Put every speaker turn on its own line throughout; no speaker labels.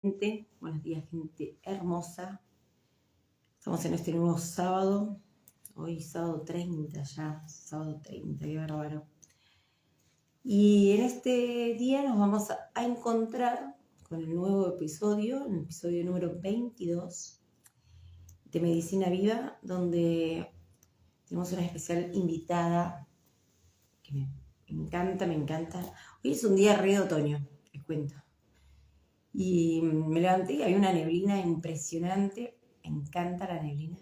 Buenos días, gente hermosa. Estamos en este nuevo sábado. Hoy sábado 30 ya, sábado 30, qué bárbaro. Y en este día nos vamos a encontrar con el nuevo episodio, el episodio número 22 de Medicina Viva, donde tenemos una especial invitada que me encanta. Hoy es un día re de otoño, les cuento. Y me levanté y había una neblina impresionante, me encanta la neblina.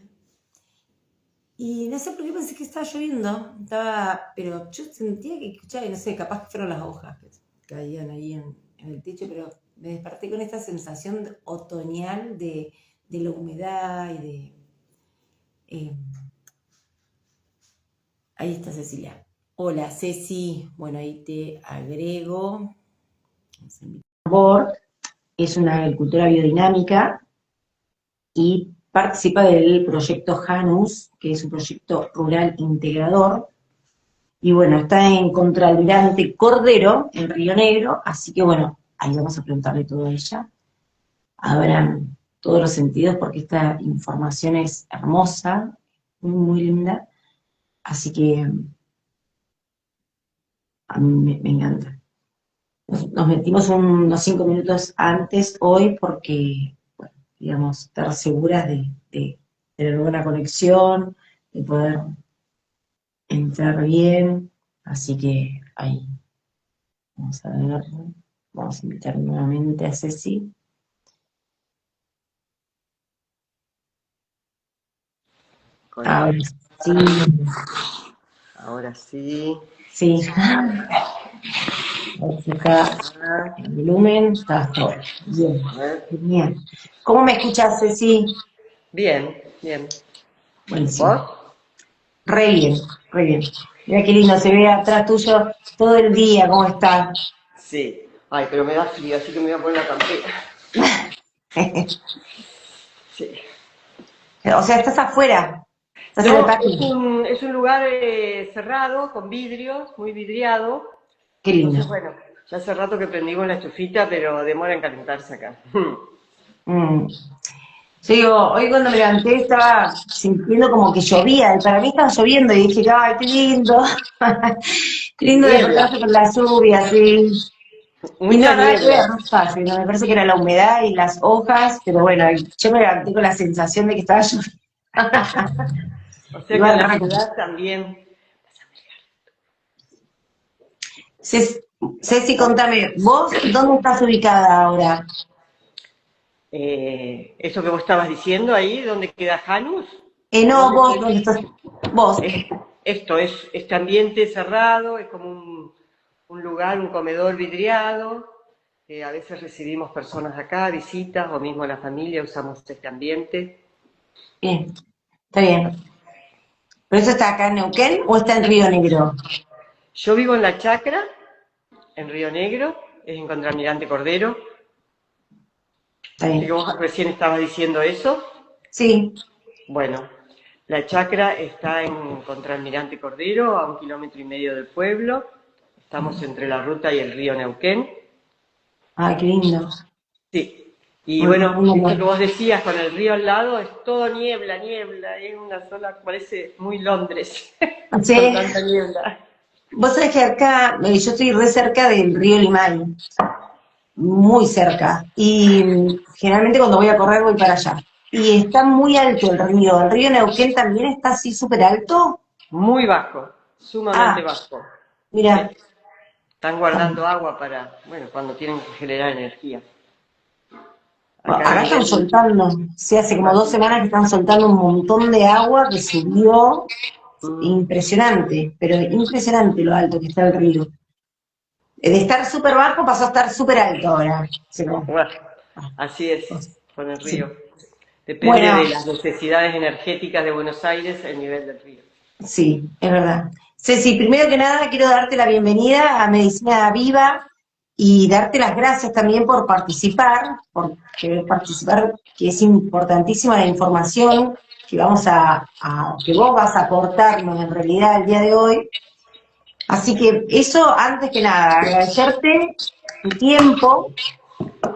Y no sé por qué pensé que estaba lloviendo, pero yo sentía que escuchaba, y no sé, capaz que fueron las hojas que caían ahí en el techo, pero me desperté con esta sensación otoñal de la humedad y de... ahí está Cecilia. Hola Ceci, bueno, ahí te agrego. Es una agricultura biodinámica y participa del proyecto Janus, que es un proyecto rural integrador. Y bueno, está en Contralmirante Cordero, en Río Negro, así que bueno, ahí vamos a preguntarle todo a ella. Habrán todos los sentidos porque esta información es hermosa, muy linda, así que a mí me encanta. Nos metimos unos 5 minutos antes hoy porque, bueno, digamos, estar seguras de tener buena conexión, de poder entrar bien, así que ahí vamos a ver, vamos a invitar nuevamente a Ceci. Ahora sí.
Ahora sí.
Sí. Acá el volumen está todo. Bien. Bien. ¿Cómo me escuchas, Ceci?
Bien.
Buenísimo.
¿Vos?
Re bien. Mira qué lindo, se ve atrás tuyo todo el día, ¿cómo está?
Sí. Ay, pero me da frío, así que me voy a poner la campera. Sí.
O sea, estás afuera. Estás en el
No,
patio.
es un lugar cerrado, con vidrios, muy vidriado.
Qué lindo.
Entonces, bueno, ya hace rato que prendimos la estufita, pero demora en calentarse acá.
Mm. Yo digo, hoy cuando me levanté estaba sintiendo como que llovía, y para mí estaba lloviendo, y dije, ay, qué lindo. Qué lindo
Niebla,
despertarse con la lluvia, sí. Y no,
mucha
nada que ver,
niebla.
no es fácil, ¿no? Me parece que era la humedad y las hojas, pero bueno, yo me levanté con la sensación de que estaba lloviendo.
O sea que en
Igual,
la
raro.
ciudad también.
Ceci, contame, ¿vos dónde estás ubicada ahora?
Eso que vos estabas diciendo ahí, ¿dónde queda Janus? ¿O
No,
dónde
vos,
estoy?
¿dónde estás? Vos.
Esto es este ambiente cerrado, es como un lugar, un comedor vidriado. A veces recibimos personas acá, visitas, o mismo la familia, usamos este ambiente.
Bien, está bien. ¿Pero eso está acá en Neuquén o está en Río Negro?
Yo vivo en La Chacra, en Río Negro, es en Contralmirante Cordero.
Está
Así
bien.
que vos recién estabas diciendo eso.
Sí.
Bueno, La Chacra está en Contralmirante Cordero, a 1,5 kilómetros del pueblo. Estamos entre la ruta y el río Neuquén.
Ay, qué lindo.
Sí, y
Muy,
bueno,
muy
esto que
lindo.
vos decías con el río al lado es todo niebla, es una sola, parece muy Londres, con
Sí.
tanta niebla.
Vos sabés que acá, yo estoy re cerca del río Limay, muy cerca, y generalmente cuando voy a correr voy para allá. Y está muy alto el río Neuquén también está así súper alto.
Muy bajo,
Ah,
sumamente bajo. Sí,
mira,
están guardando agua para, bueno, cuando tienen que generar energía.
bueno,
Acá el
acá están
nivel
soltando, sí, hace como 2 semanas que están soltando un montón de agua que subió,
mm,
impresionante, pero impresionante lo alto que está el río. De estar súper bajo pasó a estar súper alto ahora. Sí,
bueno, así es con el
sí.
río. Depende
Bueno,
de las necesidades energéticas de Buenos Aires el nivel del río.
sí, es verdad. Ceci, primero que nada quiero darte la bienvenida a Medicina Viva y darte las gracias también por participar, por querer participar, que es importantísima la información que que vos vas a aportarnos en realidad el día de hoy. Así que eso, antes que nada, agradecerte tu tiempo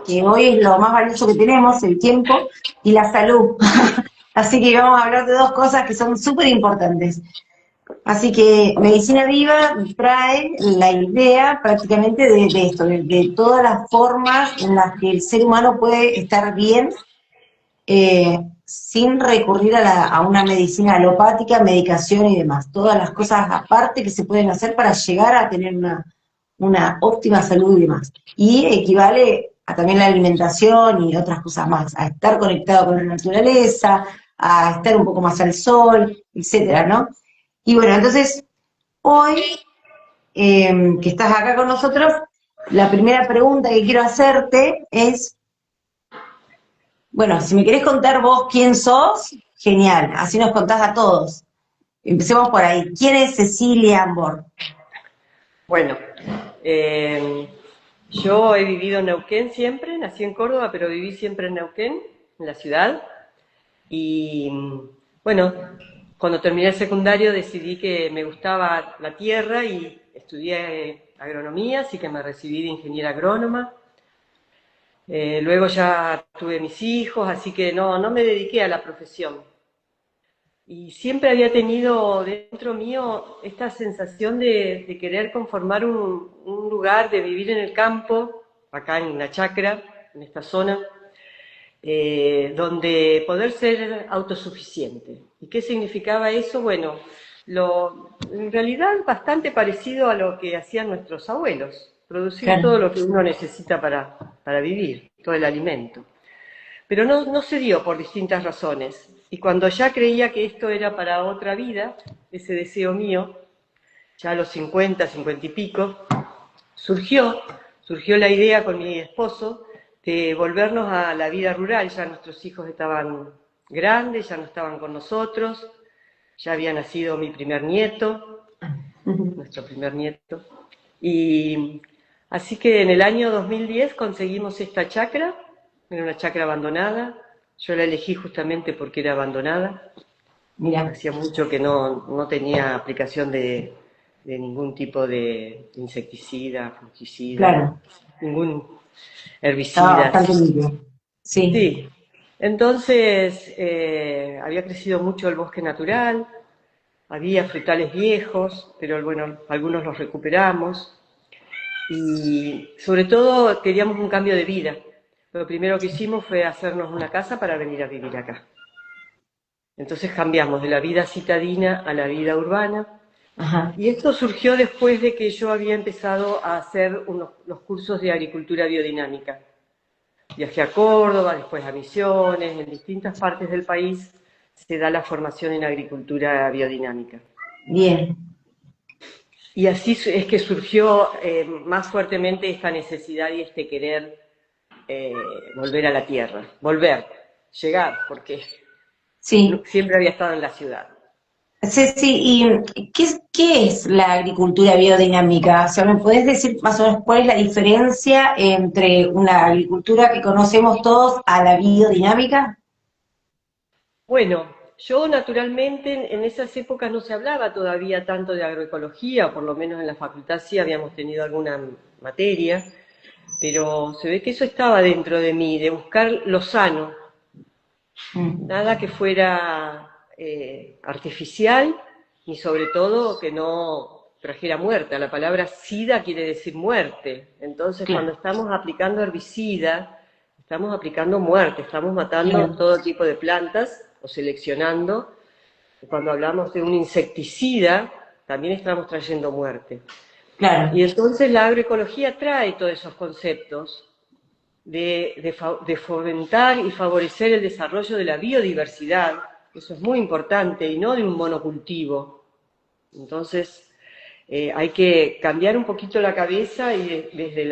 que hoy es lo más valioso que tenemos, el tiempo y la salud. Así que vamos a hablar de dos cosas que son súper importantes. Así que Medicina Viva trae la idea prácticamente de esto, de todas las formas en las que el ser humano puede estar bien sin recurrir a una medicina alopática, medicación y demás. Todas las cosas aparte que se pueden hacer para llegar a tener una óptima salud y demás. Y equivale a también la alimentación y otras cosas más, a estar conectado con la naturaleza, a estar un poco más al sol, etcétera, ¿no? Y bueno, entonces, hoy que estás acá con nosotros, la primera pregunta que quiero hacerte es, bueno, si me querés contar vos quién sos, genial, así nos contás a todos. Empecemos por ahí. ¿Quién es Cecilia Ambor?
Bueno, yo he vivido en Neuquén siempre, nací en Córdoba, pero viví siempre en Neuquén, en la ciudad. Y bueno, cuando terminé el secundario decidí que me gustaba la tierra y estudié agronomía, así que me recibí de ingeniera agrónoma. Luego ya tuve mis hijos, así que no me dediqué a la profesión. Y siempre había tenido dentro mío esta sensación de querer conformar un lugar, de vivir en el campo, acá en la chacra, en esta zona, donde poder ser autosuficiente. ¿Y qué significaba eso? Bueno, en realidad bastante parecido a lo que hacían nuestros abuelos, producir
Claro.
todo lo que uno necesita para vivir, todo el alimento. Pero no se dio por distintas razones. Y cuando ya creía que esto era para otra vida, ese deseo mío, ya a los 50, 50 y pico, surgió la idea con mi esposo de volvernos a la vida rural. Ya nuestros hijos estaban grandes, ya no estaban con nosotros, ya había nacido mi primer nieto, nuestro primer nieto. Y así que en el año 2010 conseguimos esta chacra, era una chacra abandonada, yo la elegí justamente porque era abandonada,
Mira,
hacía mucho que no tenía aplicación de ningún tipo de insecticida, fungicida,
claro,
ningún
estaba
herbicida.
bastante limpio. Sí,
Sí, entonces había crecido mucho el bosque natural, había frutales viejos, pero bueno, algunos los recuperamos y sobre todo queríamos un cambio de vida. Lo primero que hicimos fue hacernos una casa para venir a vivir acá. Entonces cambiamos de la vida citadina a la vida urbana.
ajá,
Y esto surgió después de que yo había empezado a hacer los cursos de agricultura biodinámica. Viajé a Córdoba, después a Misiones, en distintas partes del país se da la formación en agricultura biodinámica.
bien.
Y así es que surgió más fuertemente esta necesidad y este querer eh, volver a la tierra, llegar, porque
Sí,
siempre había estado en la ciudad.
Ceci, ¿y qué es la agricultura biodinámica? O sea, ¿me podés decir más o menos cuál es la diferencia entre una agricultura que conocemos todos a la biodinámica?
Bueno, yo naturalmente en esas épocas no se hablaba todavía tanto de agroecología, o por lo menos en la facultad sí habíamos tenido alguna materia, pero se ve que eso estaba dentro de mí, de buscar lo sano,
Mm,
nada que fuera artificial, ni sobre todo que no trajera muerte. La palabra sida quiere decir muerte. Entonces, cuando
claro,
estamos aplicando herbicida, estamos aplicando muerte, estamos matando
claro,
todo tipo de plantas o seleccionando. Cuando hablamos de un insecticida, también estamos trayendo muerte. Y
claro,
entonces la agroecología trae todos esos conceptos de fomentar y favorecer el desarrollo de la biodiversidad, eso es muy importante, y no de un monocultivo. Entonces, hay que cambiar un poquito la cabeza y desde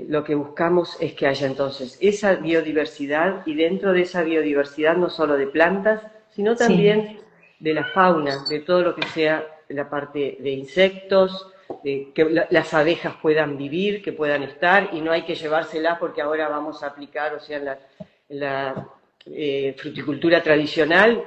lo que buscamos es que haya entonces esa biodiversidad y dentro de esa biodiversidad no solo de plantas, sino
sí,
también de la fauna, de todo lo que sea la parte de insectos, de que las abejas puedan vivir, que puedan estar y no hay que llevárselas porque ahora vamos a aplicar, o sea, en la fruticultura tradicional,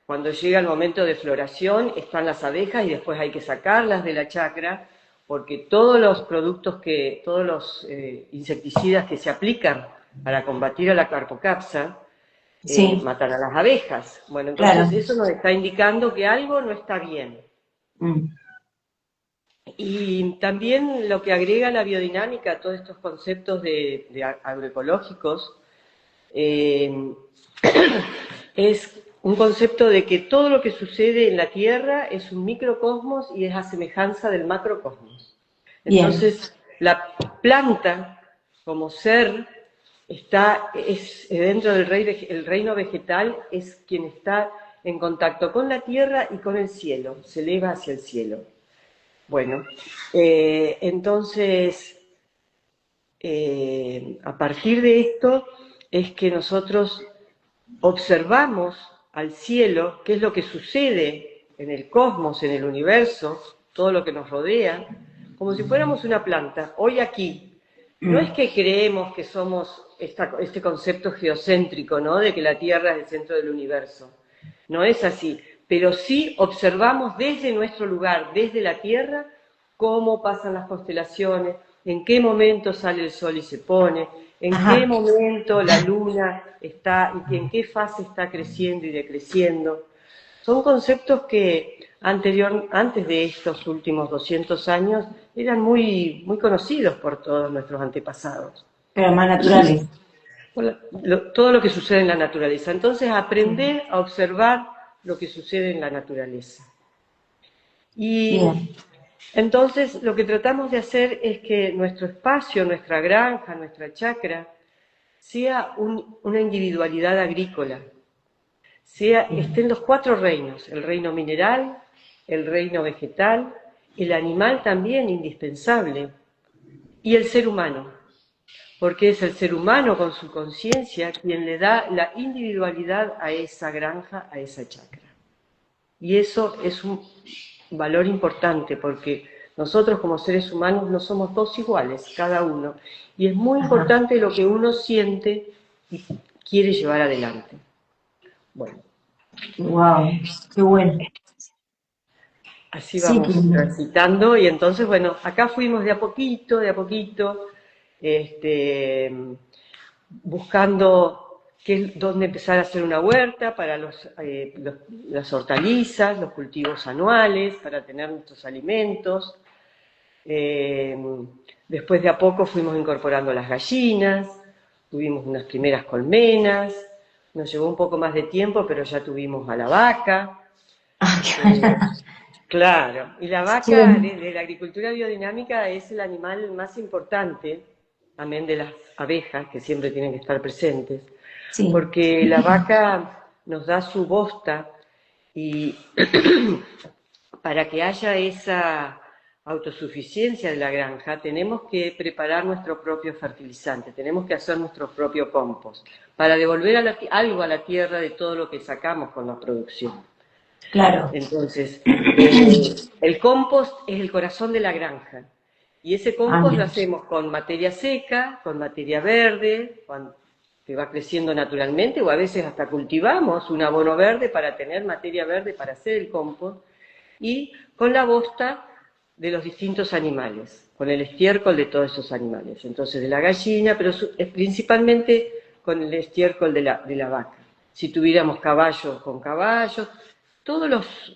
cuando llega el momento de floración están las abejas y después hay que sacarlas de la chacra porque todos los productos todos los insecticidas que se aplican para combatir a la carpocapsa,
Sí,
matan a las abejas. Bueno, entonces
claro.
eso nos está indicando que algo no está bien.
Mm.
Y también lo que agrega la biodinámica a todos estos conceptos de agroecológicos eh, es un concepto de que todo lo que sucede en la Tierra es un microcosmos y es a semejanza del macrocosmos.
Bien,
Entonces, la planta como ser es dentro del el reino vegetal, es quien está en contacto con la tierra y con el cielo, se eleva hacia el cielo. Bueno, entonces, a partir de esto es que nosotros observamos al cielo, qué es lo que sucede en el cosmos, en el universo, todo lo que nos rodea, como si fuéramos una planta, hoy aquí. No es
mm,
que creemos que somos este concepto geocéntrico, ¿no? De que la Tierra es el centro del universo. No es así, pero sí observamos desde nuestro lugar, desde la Tierra, cómo pasan las constelaciones, en qué momento sale el sol y se pone, en qué
ajá,
momento la luna está y en qué fase está creciendo y decreciendo. Son conceptos que antes de estos últimos 200 años eran muy conocidos por todos nuestros antepasados.
pero más naturales.
Todo lo que sucede en la naturaleza. Entonces,
Mm,
aprender a observar lo que sucede en la naturaleza. Y
bien,
entonces lo que tratamos de hacer es que nuestro espacio, nuestra granja, nuestra chacra, sea una individualidad agrícola,
bien,
estén los cuatro reinos, el reino mineral, el reino vegetal, el animal también indispensable, y el ser humano, porque es el ser humano con su conciencia quien le da la individualidad a esa granja, a esa chacra. Y eso es un valor importante porque nosotros como seres humanos no somos dos iguales, cada uno. Y es muy
ajá.
importante lo que uno siente y quiere llevar adelante. Bueno,
Wow, qué bueno.
así
Sí, que,
vamos transitando y entonces, bueno, acá fuimos de a poquito, este, buscando dónde empezar a hacer una huerta para las hortalizas, los cultivos anuales, para tener nuestros alimentos. Eh, Después de a poco fuimos incorporando las gallinas, tuvimos unas primeras colmenas, nos llevó un poco más de tiempo, pero ya tuvimos a la vaca.
ah,
Eh, claro, y la vaca
qué,
de la agricultura biodinámica es el animal más importante, amén de las abejas, que siempre tienen que estar presentes,
sí,
porque la vaca nos da su bosta y para que haya esa autosuficiencia de la granja, tenemos que preparar nuestro propio fertilizante, tenemos que hacer nuestro propio compost, para devolver algo a la tierra de todo lo que sacamos con la producción.
claro.
Entonces, el compost es el corazón de la granja. Y ese
Ah,
compost lo
bien.
hacemos con materia seca, con materia verde, que va creciendo naturalmente, o a veces hasta cultivamos un abono verde para tener materia verde para hacer el compost, y con la bosta de los distintos animales, con el estiércol de todos esos animales. Entonces, de la gallina, pero principalmente con el estiércol de la vaca. Si tuviéramos caballos, con caballos, todos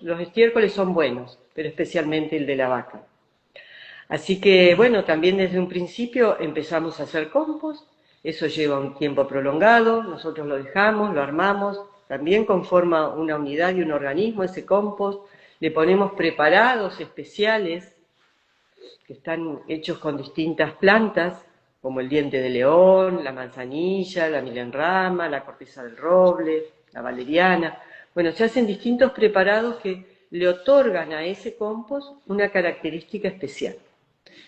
los estiércoles son buenos, pero especialmente el de la vaca. Así que, bueno, también desde un principio empezamos a hacer compost, eso lleva un tiempo prolongado, nosotros lo dejamos, lo armamos, también conforma una unidad y un organismo ese compost, le ponemos preparados especiales que están hechos con distintas plantas, como el diente de león, la manzanilla, la milenrama, la corteza del roble, la valeriana. Bueno, se hacen distintos preparados que le otorgan a ese compost una característica especial,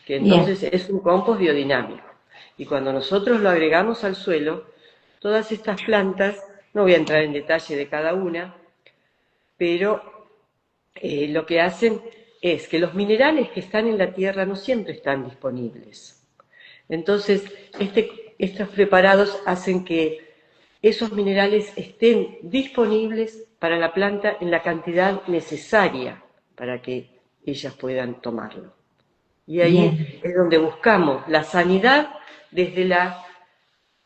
que
Bien,
entonces es un compost biodinámico. Y cuando nosotros lo agregamos al suelo, todas estas plantas, no voy a entrar en detalle de cada una, pero lo que hacen es que los minerales que están en la tierra no siempre están disponibles. Entonces, estos preparados hacen que esos minerales estén disponibles para la planta en la cantidad necesaria para que ellas puedan tomarlo. Y
bien,
ahí es donde buscamos la sanidad desde,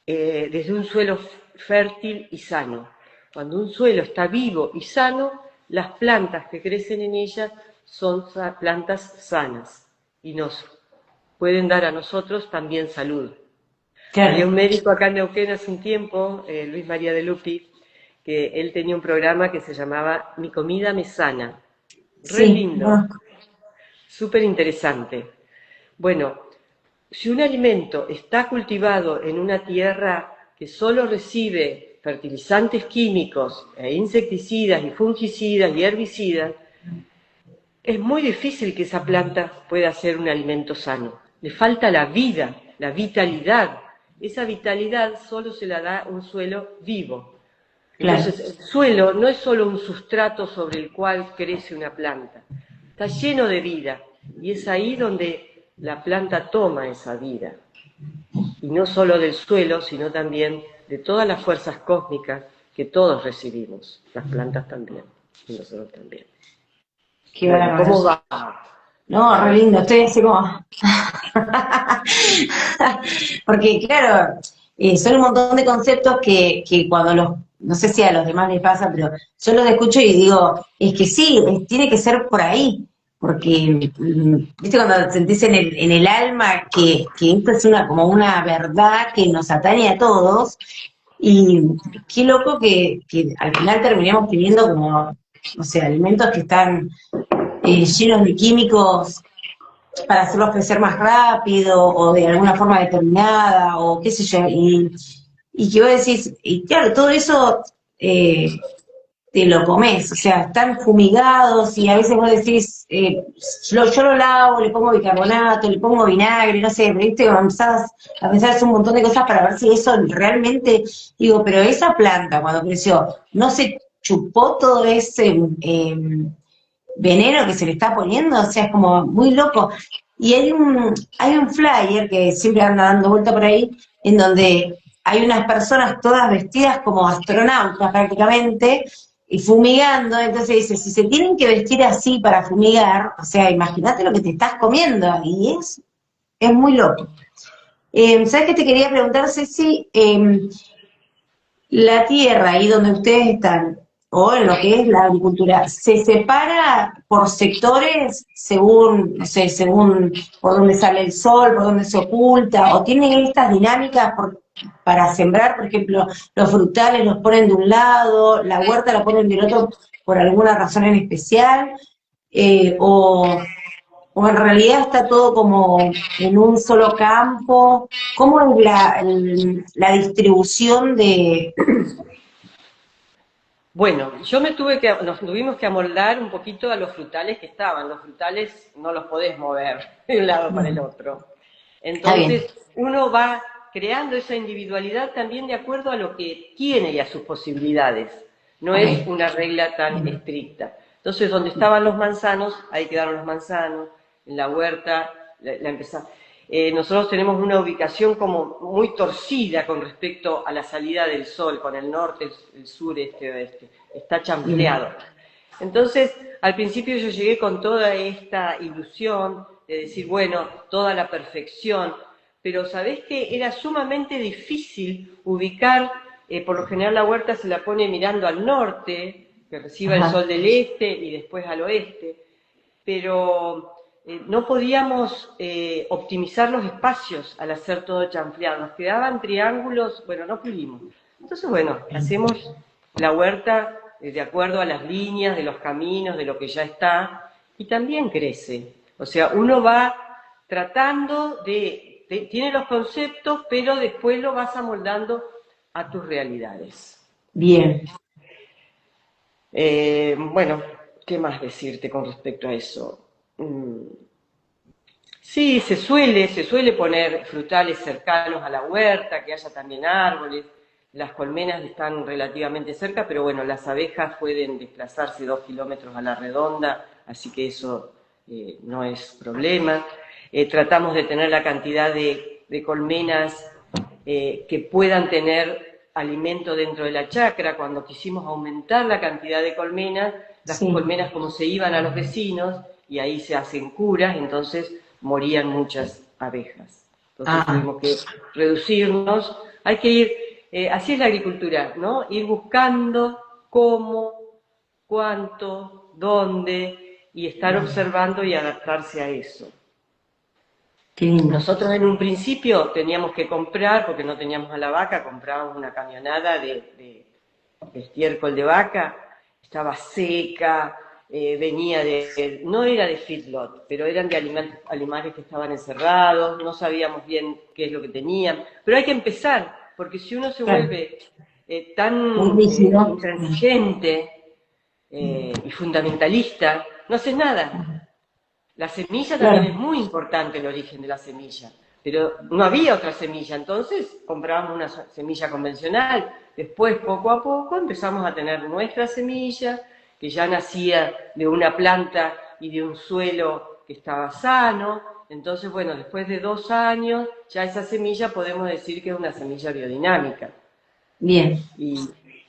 desde un suelo fértil y sano. Cuando un suelo está vivo y sano, las plantas que crecen en ella son plantas sanas y nos pueden dar a nosotros también salud. Había
claro,
un médico acá en Neuquén hace un tiempo, Luis María de Lupi, que él tenía un programa que se llamaba Mi comida me sana. Re
sí,
lindo,
conozco.
súper interesante. Bueno, si un alimento está cultivado en una tierra que solo recibe fertilizantes químicos e insecticidas y fungicidas y herbicidas, es muy difícil que esa planta pueda ser un alimento sano. Le falta la vida, la vitalidad. Esa vitalidad solo se la da un suelo vivo.
Claro,
Entonces, el suelo no es solo un sustrato sobre el cual crece una planta, está lleno de vida y es ahí donde la planta toma esa vida. Y no solo del suelo, sino también de todas las fuerzas cósmicas que todos recibimos, las plantas también, y nosotros también.
qué
Bueno,
bárbaro.
¿cómo va?
No, re lindo, estoy así como... Porque claro, son un montón de conceptos que cuando los, no sé si a los demás les pasa, pero yo los escucho y digo, es que sí, tiene que ser por ahí, porque, viste, cuando sentís en el alma que esto es una, como una verdad que nos atañe a todos, y qué loco que al final terminemos teniendo como, no sé, alimentos que están llenos de químicos para hacerlos crecer más rápido o de alguna forma determinada o qué sé yo. Y que vos decís, y claro, todo eso te lo comes, o sea, están fumigados y a veces vos decís, yo lo lavo, le pongo bicarbonato, le pongo vinagre, no sé, viste, empezás a pensar un montón de cosas para ver si eso realmente, digo, pero esa planta cuando creció, no se chupó todo ese veneno que se le está poniendo, o sea, es como muy loco. Y hay un flyer que siempre anda dando vuelta por ahí, en donde hay unas personas todas vestidas como astronautas prácticamente, y fumigando, entonces dice, si se tienen que vestir así para fumigar, o sea, imagínate lo que te estás comiendo, y es muy loco. ¿Sabes qué te quería preguntar, Ceci? La tierra ahí donde ustedes están, o en lo que es la agricultura, ¿se separa por sectores según, no sé, según por dónde sale el sol, por dónde se oculta, o tienen estas dinámicas para sembrar, por ejemplo, los frutales los ponen de un lado, la huerta la ponen del otro por alguna razón en especial, o en realidad está todo como en un solo campo? ¿Cómo es la distribución de...
Bueno, nos tuvimos que amoldar un poquito a los frutales que estaban. Los frutales no los podés mover de un lado para el otro.
Está bien,
Entonces, uno va creando esa individualidad también de acuerdo a lo que tiene y a sus posibilidades. No es
ok.
una regla tan estricta. Entonces, donde estaban los manzanos, ahí quedaron los manzanos. En la huerta, la empezamos. Nosotros tenemos una ubicación como muy torcida con respecto a la salida del sol, con el norte, el sur, este, oeste. Está
Bien,
chanfleado. Entonces, al principio yo llegué con toda esta ilusión de decir, bueno, toda la perfección, pero sabés que era sumamente difícil ubicar, por lo general la huerta se la pone mirando al norte, que reciba el
ajá,
sol del este y después al oeste, pero no podíamos optimizar los espacios al hacer todo chanfleado, nos quedaban triángulos, bueno, no pudimos. Entonces, bueno, hacemos la huerta de acuerdo a las líneas de los caminos, de lo que ya está, y también crece. O sea, uno va tratando tiene los conceptos, pero después lo vas amoldando a tus realidades.
bien,
Bueno, ¿qué más decirte con respecto a eso? Sí, se suele poner frutales cercanos a la huerta, que haya también árboles. Las colmenas están relativamente cerca, pero bueno, las abejas pueden desplazarse 2 kilómetros a la redonda, así que eso no es problema. Tratamos de tener la cantidad de colmenas que puedan tener alimento dentro de la chacra. Cuando quisimos aumentar la cantidad de colmenas, las
sí,
colmenas como se iban a los vecinos y ahí se hacen curas, entonces morían muchas abejas. Entonces tuvimos que reducirnos. Hay que ir, así es la agricultura, ¿no? Ir buscando cómo, cuánto, dónde, y estar observando y adaptarse a eso. Nosotros en un principio teníamos que comprar, porque no teníamos a la vaca, comprábamos una camionada de estiércol de vaca, estaba seca, venía no era de feedlot, pero eran de animales que estaban encerrados, no sabíamos bien qué es lo que tenían, pero hay que empezar, porque si uno se vuelve tan intransigente y fundamentalista, no haces nada. La semilla también es muy importante, el origen de la semilla, pero no había otra semilla, entonces comprábamos una semilla convencional. Después, poco a poco, empezamos a tener nuestra semilla, que ya nacía de una planta y de un suelo que estaba sano. Entonces, bueno, después de 2 años, ya esa semilla podemos decir que es una semilla biodinámica.
Bien.
Y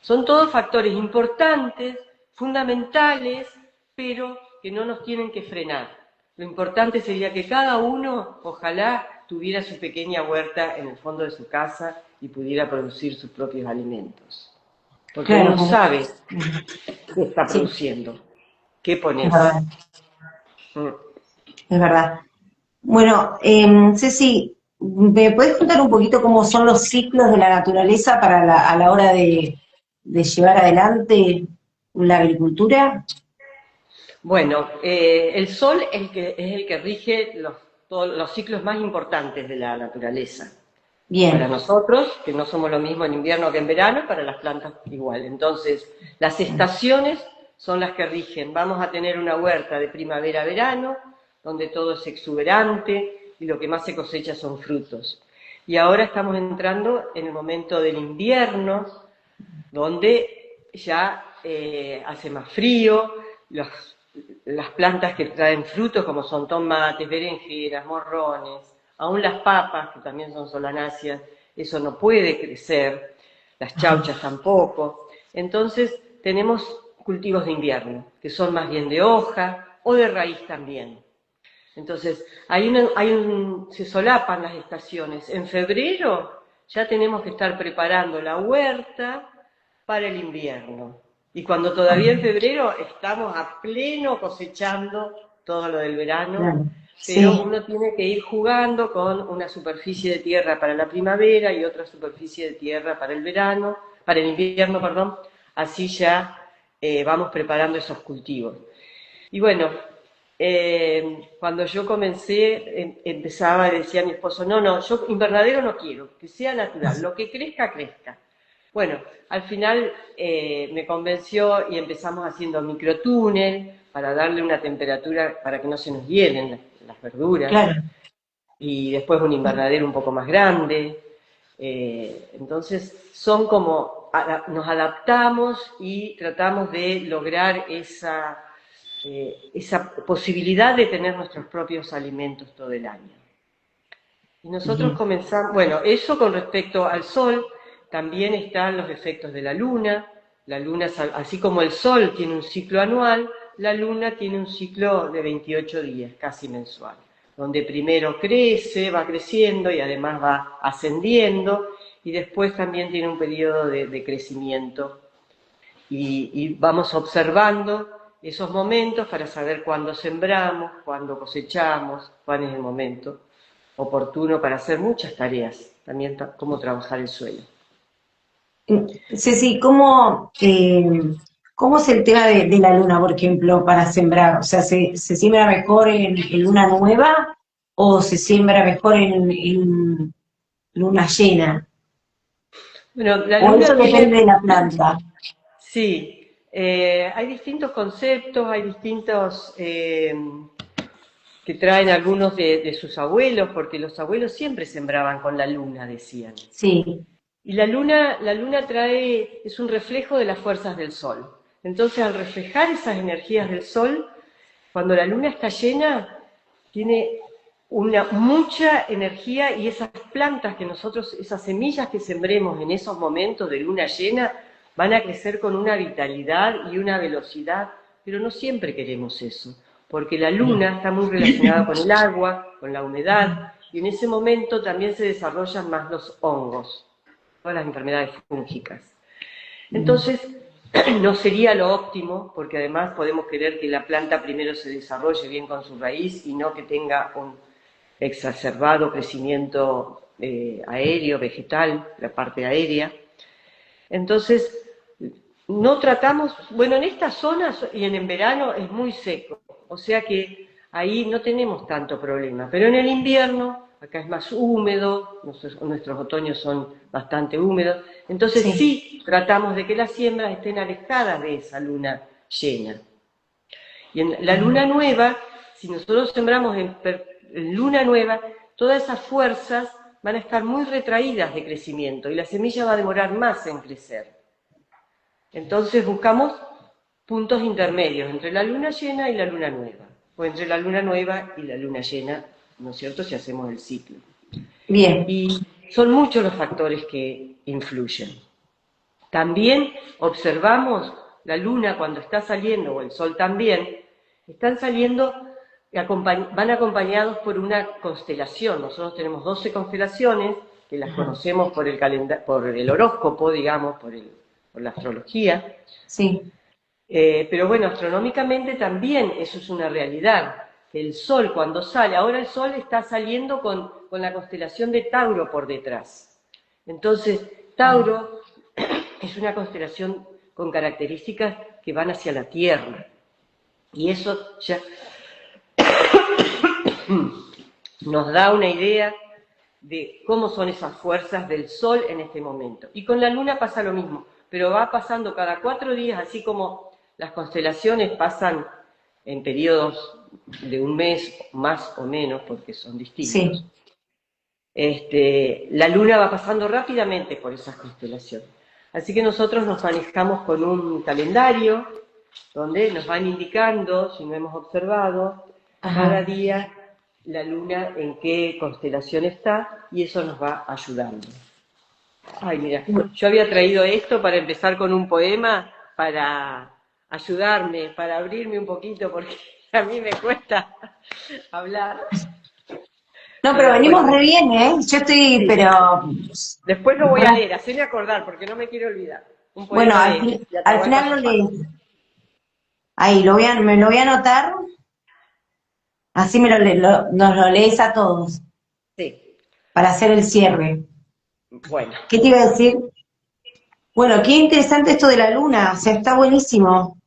son todos factores importantes, fundamentales, pero que no nos tienen que frenar. Lo importante sería que cada uno, ojalá, tuviera su pequeña huerta en el fondo de su casa y pudiera producir sus propios alimentos. Porque uno sabe qué está produciendo, qué pones.
Es verdad. Bueno, Ceci, ¿me podés contar un poquito cómo son los ciclos de la naturaleza para a la hora de llevar adelante la agricultura?
Bueno, el sol es el que rige todos los ciclos más importantes de la naturaleza. Bien. Para nosotros, que no somos lo mismo en invierno que en verano, para las plantas igual. Entonces, las estaciones son las que rigen. Vamos a tener una huerta de primavera a verano, donde todo es exuberante y lo que más se cosecha son frutos. Y ahora estamos entrando en el momento del invierno, donde ya hace más frío, las plantas que traen frutos, como son tomates, berenjenas, morrones, aún las papas, que también son solanáceas, eso no puede crecer, las chauchas tampoco. Entonces tenemos cultivos de invierno, que son más bien de hoja o de raíz también. Entonces, se solapan las estaciones. En febrero ya tenemos que estar preparando la huerta para el invierno. Y cuando todavía en febrero estamos a pleno cosechando todo lo del verano, pero uno tiene que ir jugando con una superficie de tierra para la primavera y otra superficie de tierra para el verano, para el invierno, perdón, así ya vamos preparando esos cultivos. Y bueno, cuando yo comencé, empezaba y decía a mi esposo, no, yo invernadero no quiero, que sea natural, lo que crezca, crezca. Bueno, al final me convenció y empezamos haciendo microtúnel para darle una temperatura para que no se nos hielen las verduras. Claro. Y después un invernadero un poco más grande. Entonces son como, nos adaptamos y tratamos de lograr esa posibilidad de tener nuestros propios alimentos todo el año. Y nosotros comenzamos, bueno, eso con respecto al sol. También están los efectos de la luna, así como el sol tiene un ciclo anual, la luna tiene un ciclo de 28 días, casi mensual, donde primero crece, va creciendo y además va ascendiendo, y después también tiene un periodo de crecimiento. Y vamos observando esos momentos para saber cuándo sembramos, cuándo cosechamos, cuál es el momento oportuno para hacer muchas tareas, también cómo trabajar el suelo.
Ceci, ¿cómo es el tema de la luna, por ejemplo, para sembrar? O sea, ¿se siembra mejor en luna nueva o se siembra mejor en luna llena?
Bueno, la luna
eso depende de la planta.
Sí, hay distintos conceptos, hay distintos que traen algunos de sus abuelos, porque los abuelos siempre sembraban con la luna, decían.
Sí.
Y la luna es un reflejo de las fuerzas del sol. Entonces, al reflejar esas energías del sol, cuando la luna está llena, tiene mucha energía, y esas plantas esas semillas que sembremos en esos momentos de luna llena, van a crecer con una vitalidad y una velocidad, pero no siempre queremos eso. porque la luna está muy relacionada con el agua, con la humedad, y en ese momento también se desarrollan más los hongos, todas las enfermedades fúngicas. Entonces, no sería lo óptimo, porque además podemos querer que la planta primero se desarrolle bien con su raíz y no que tenga un exacerbado crecimiento aéreo, vegetal, la parte aérea. Entonces, no tratamos, bueno, en estas zonas y en verano es muy seco, o sea que ahí no tenemos tanto problema, pero en el invierno, acá es más húmedo, nuestros otoños son bastante húmedos, entonces sí tratamos de que las siembras estén alejadas de esa luna llena. Y en la luna nueva, si nosotros sembramos en luna nueva, todas esas fuerzas van a estar muy retraídas de crecimiento y la semilla va a demorar más en crecer. Entonces buscamos puntos intermedios entre la luna llena y la luna nueva, o entre la luna nueva y la luna llena, ¿no es cierto?, si hacemos el ciclo.
Bien.
Y son muchos los factores que influyen. También observamos la luna cuando está saliendo, o el sol también, están saliendo, van acompañados por una constelación. Nosotros tenemos 12 constelaciones, que las conocemos por el horóscopo, digamos, por la astrología.
Sí.
Pero bueno, astronómicamente también eso es una realidad. El sol cuando sale, ahora el sol está saliendo con la constelación de Tauro por detrás. Entonces, Tauro es una constelación con características que van hacia la Tierra. Y eso ya nos da una idea de cómo son esas fuerzas del Sol en este momento. Y con la Luna pasa lo mismo, pero va pasando cada 4 días, así como las constelaciones pasan en periodos de un mes, más o menos, porque son distintos. La Luna va pasando rápidamente por esas constelaciones. Así que nosotros nos manejamos con un calendario donde nos van indicando, si no hemos observado, cada día la luna en qué constelación está, y eso nos va ayudando. Ay, mira, yo había traído esto para empezar con un poema, para ayudarme, para abrirme un poquito, porque a mí me cuesta hablar.
No, pero venimos re bien, ¿eh? Yo estoy, pero...
Después lo voy a leer, haceme acordar, porque no me quiero olvidar. Un
Bueno,
poema
al final lo lees. Ahí, me lo voy a anotar. Así nos lo lees a todos.
Sí.
Para hacer el cierre.
Bueno.
¿Qué te iba a decir? Bueno, qué interesante esto de la luna, o sea, está buenísimo.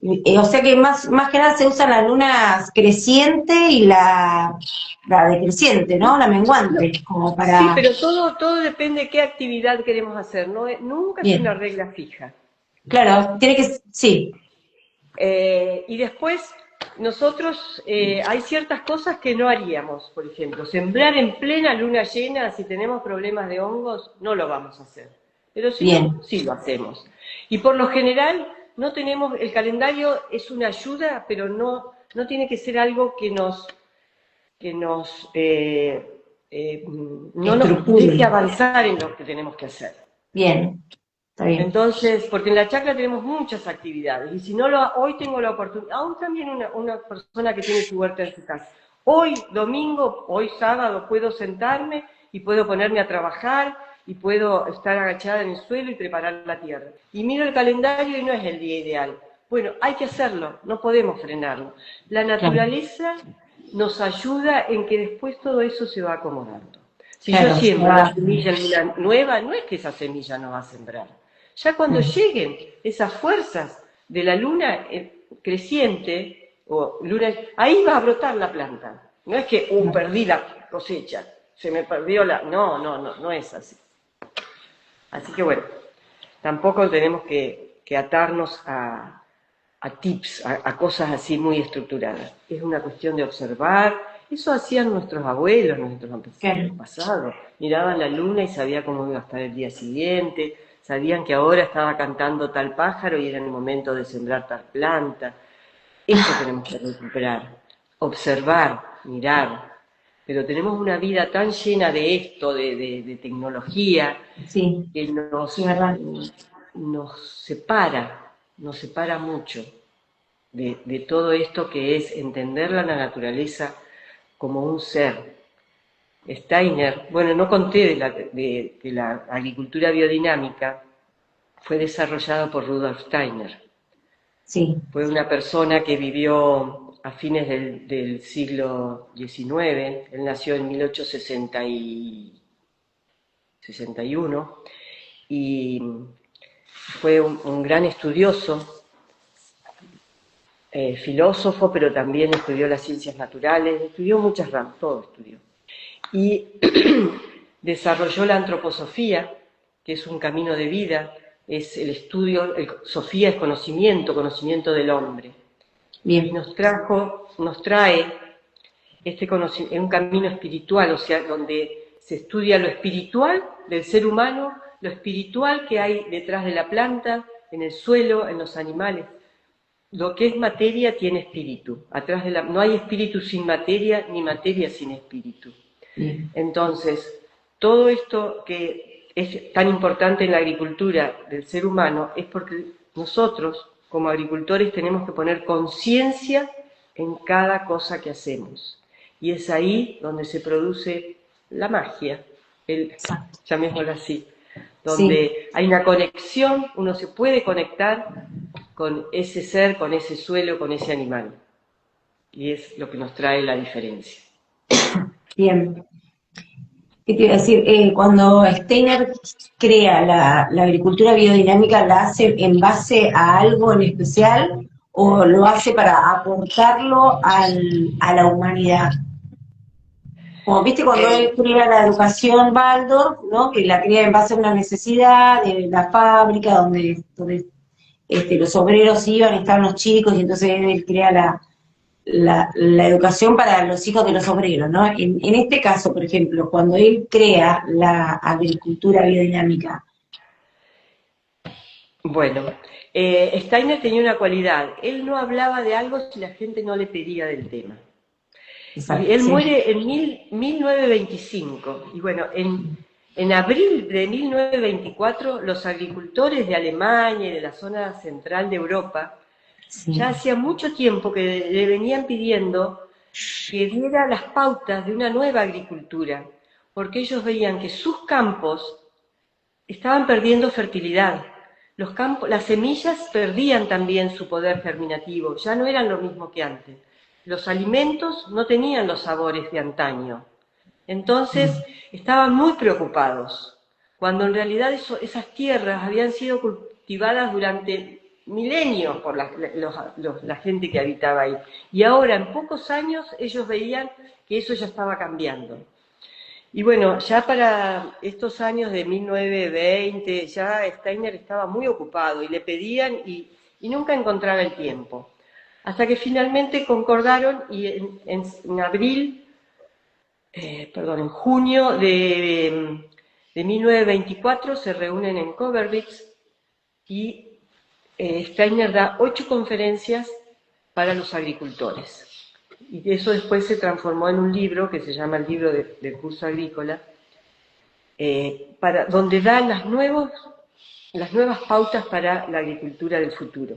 O sea que más que nada se usa la luna creciente y la decreciente, ¿no? La menguante, como para...
Sí, pero todo depende de qué actividad queremos hacer, nunca es una regla fija.
Claro, tiene que... Sí.
Y después, nosotros, hay ciertas cosas que no haríamos, por ejemplo, sembrar en plena luna llena, si tenemos problemas de hongos, no lo vamos a hacer. Pero si no, sí lo hacemos. Y por lo general, no tenemos, el calendario es una ayuda, pero no tiene que ser algo que no nos deje avanzar en lo que tenemos que hacer.
Bien.
Entonces, porque en la chacra tenemos muchas actividades, y si no hoy tengo la oportunidad, aún también una persona que tiene su huerta en su casa, hoy domingo, hoy sábado, puedo sentarme y puedo ponerme a trabajar y puedo estar agachada en el suelo y preparar la tierra. Y miro el calendario y no es el día ideal. Bueno, hay que hacerlo, no podemos frenarlo. La naturaleza nos ayuda en que después todo eso se va acomodando. Si yo siembro una semilla en una nueva, no es que esa semilla no va a sembrar. Ya cuando lleguen esas fuerzas de la luna creciente, o luna, ahí va a brotar la planta. No es que, perdí la cosecha, se me perdió la... No es así. Así que bueno, tampoco tenemos que atarnos a tips, a cosas así muy estructuradas. Es una cuestión de observar. Eso hacían nuestros abuelos, nuestros antepasados. Miraban la luna y sabían cómo iba a estar el día siguiente, sabían que ahora estaba cantando tal pájaro y era el momento de sembrar tal planta. Eso tenemos que recuperar, observar, mirar. Pero tenemos una vida tan llena de esto, de tecnología, que nos separa mucho de todo esto que es entender la naturaleza como un ser. Steiner, bueno, no conté de la agricultura biodinámica, fue desarrollada por Rudolf Steiner.
Sí.
Fue una persona que vivió a fines del siglo XIX, él nació en 1861 y fue un gran estudioso, filósofo, pero también estudió las ciencias naturales, estudió muchas ramas, todo estudió. Y desarrolló la antroposofía, que es un camino de vida, es el estudio, sofía es conocimiento, conocimiento del hombre.
Bien.
Y nos trae un camino espiritual, o sea, donde se estudia lo espiritual del ser humano, lo espiritual que hay detrás de la planta, en el suelo, en los animales. Lo que es materia tiene espíritu. No hay espíritu sin materia, ni materia sin espíritu.
Bien.
Entonces, todo esto que es tan importante en la agricultura del ser humano es porque nosotros, como agricultores, tenemos que poner conciencia en cada cosa que hacemos. Y es ahí donde se produce la magia, llamémoslo así,
Sí.
donde hay una conexión, uno se puede conectar con ese ser, con ese suelo, con ese animal. Y es lo que nos trae la diferencia.
Bien. ¿Qué te iba a decir? Cuando Steiner crea la agricultura biodinámica, ¿la hace en base a algo en especial o lo hace para aportarlo a la humanidad? Como viste, cuando él crea la educación Waldorf, ¿no? Que la crea en base a una necesidad de la fábrica, donde los obreros iban, estaban los chicos, y entonces él crea la educación para los hijos de los obreros, ¿no? En este caso, por ejemplo, cuando él crea la agricultura biodinámica.
Bueno, Steiner tenía una cualidad, él no hablaba de algo si la gente no le pedía del tema. Y
Exacto,
él
sí.
muere en 1925, y bueno, en abril de 1924 los agricultores de Alemania y de la zona central de Europa
Sí.
ya hacía mucho tiempo que le venían pidiendo que diera las pautas de una nueva agricultura, porque ellos veían que sus campos estaban perdiendo fertilidad. Las semillas perdían también su poder germinativo, ya no eran lo mismo que antes. Los alimentos no tenían los sabores de antaño. Entonces estaban muy preocupados, cuando en realidad esas tierras habían sido cultivadas durante milenios por la gente que habitaba ahí. Y ahora, en pocos años, ellos veían que eso ya estaba cambiando. Y bueno, ya para estos años de 1920, ya Steiner estaba muy ocupado y le pedían y nunca encontraba el tiempo. Hasta que finalmente concordaron y en en junio de 1924 se reúnen en Coverbix y Steiner da 8 conferencias para los agricultores. Y eso después se transformó en un libro que se llama el libro del curso agrícola, donde da las nuevas pautas para la agricultura del futuro.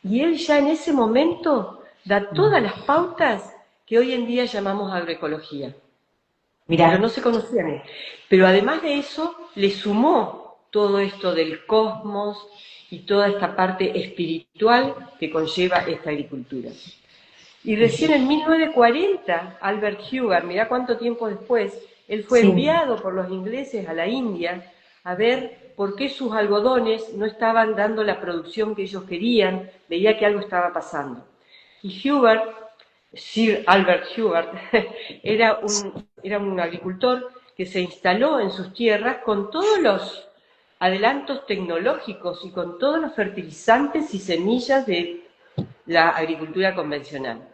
Y él ya en ese momento da todas las pautas que hoy en día llamamos agroecología. Pero no
Mirá,
se conocían. Pero además de eso, le sumó todo esto del cosmos y toda esta parte espiritual que conlleva esta agricultura. Y recién en 1940, Albert Huger, mirá cuánto tiempo después, él fue
sí.
enviado por los ingleses a la India a ver por qué sus algodones no estaban dando la producción que ellos querían, veía que algo estaba pasando. Y Huger, Sir Albert Huger, era un agricultor que se instaló en sus tierras con todos los adelantos tecnológicos y con todos los fertilizantes y semillas de la agricultura convencional.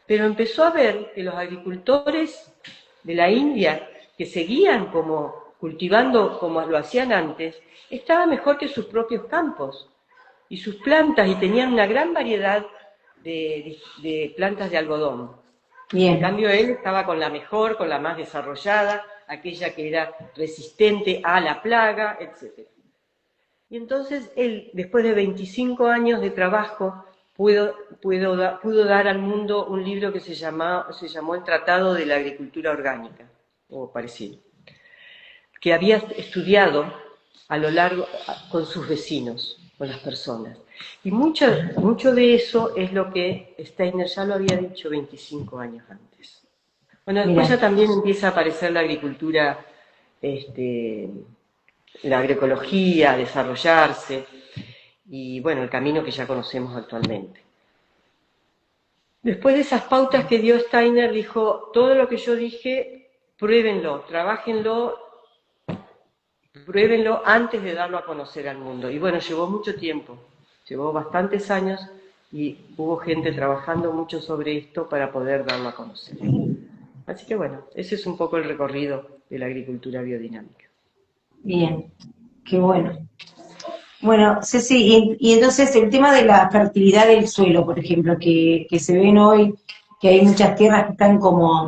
Pero empezó a ver que los agricultores de la India, que seguían cultivando como lo hacían antes, estaban mejor que sus propios campos y sus plantas, y tenían una gran variedad de plantas de algodón. En
Bien.
cambio, él estaba con la mejor, con la más desarrollada, aquella que era resistente a la plaga, etc. Y entonces él, después de 25 años de trabajo pudo dar al mundo un libro que se llamó El Tratado de la Agricultura Orgánica, o parecido, que había estudiado a lo largo con sus vecinos, con las personas. Y mucho de eso es lo que Steiner ya lo había dicho 25 años antes. Bueno, después
Mira,
ya también empieza a aparecer la agricultura, la agroecología, a desarrollarse, y bueno, el camino que ya conocemos actualmente. Después de esas pautas que dio Steiner, dijo, todo lo que yo dije, pruébenlo, trabajenlo, pruébenlo antes de darlo a conocer al mundo. Y bueno, llevó mucho tiempo, llevó bastantes años y hubo gente trabajando mucho sobre esto para poder darlo a conocer. Así que bueno, ese es un poco el recorrido de la agricultura biodinámica.
bien, qué bueno. Bueno, Ceci, y entonces el tema de la fertilidad del suelo, por ejemplo, que se ven hoy, que hay muchas tierras que están como,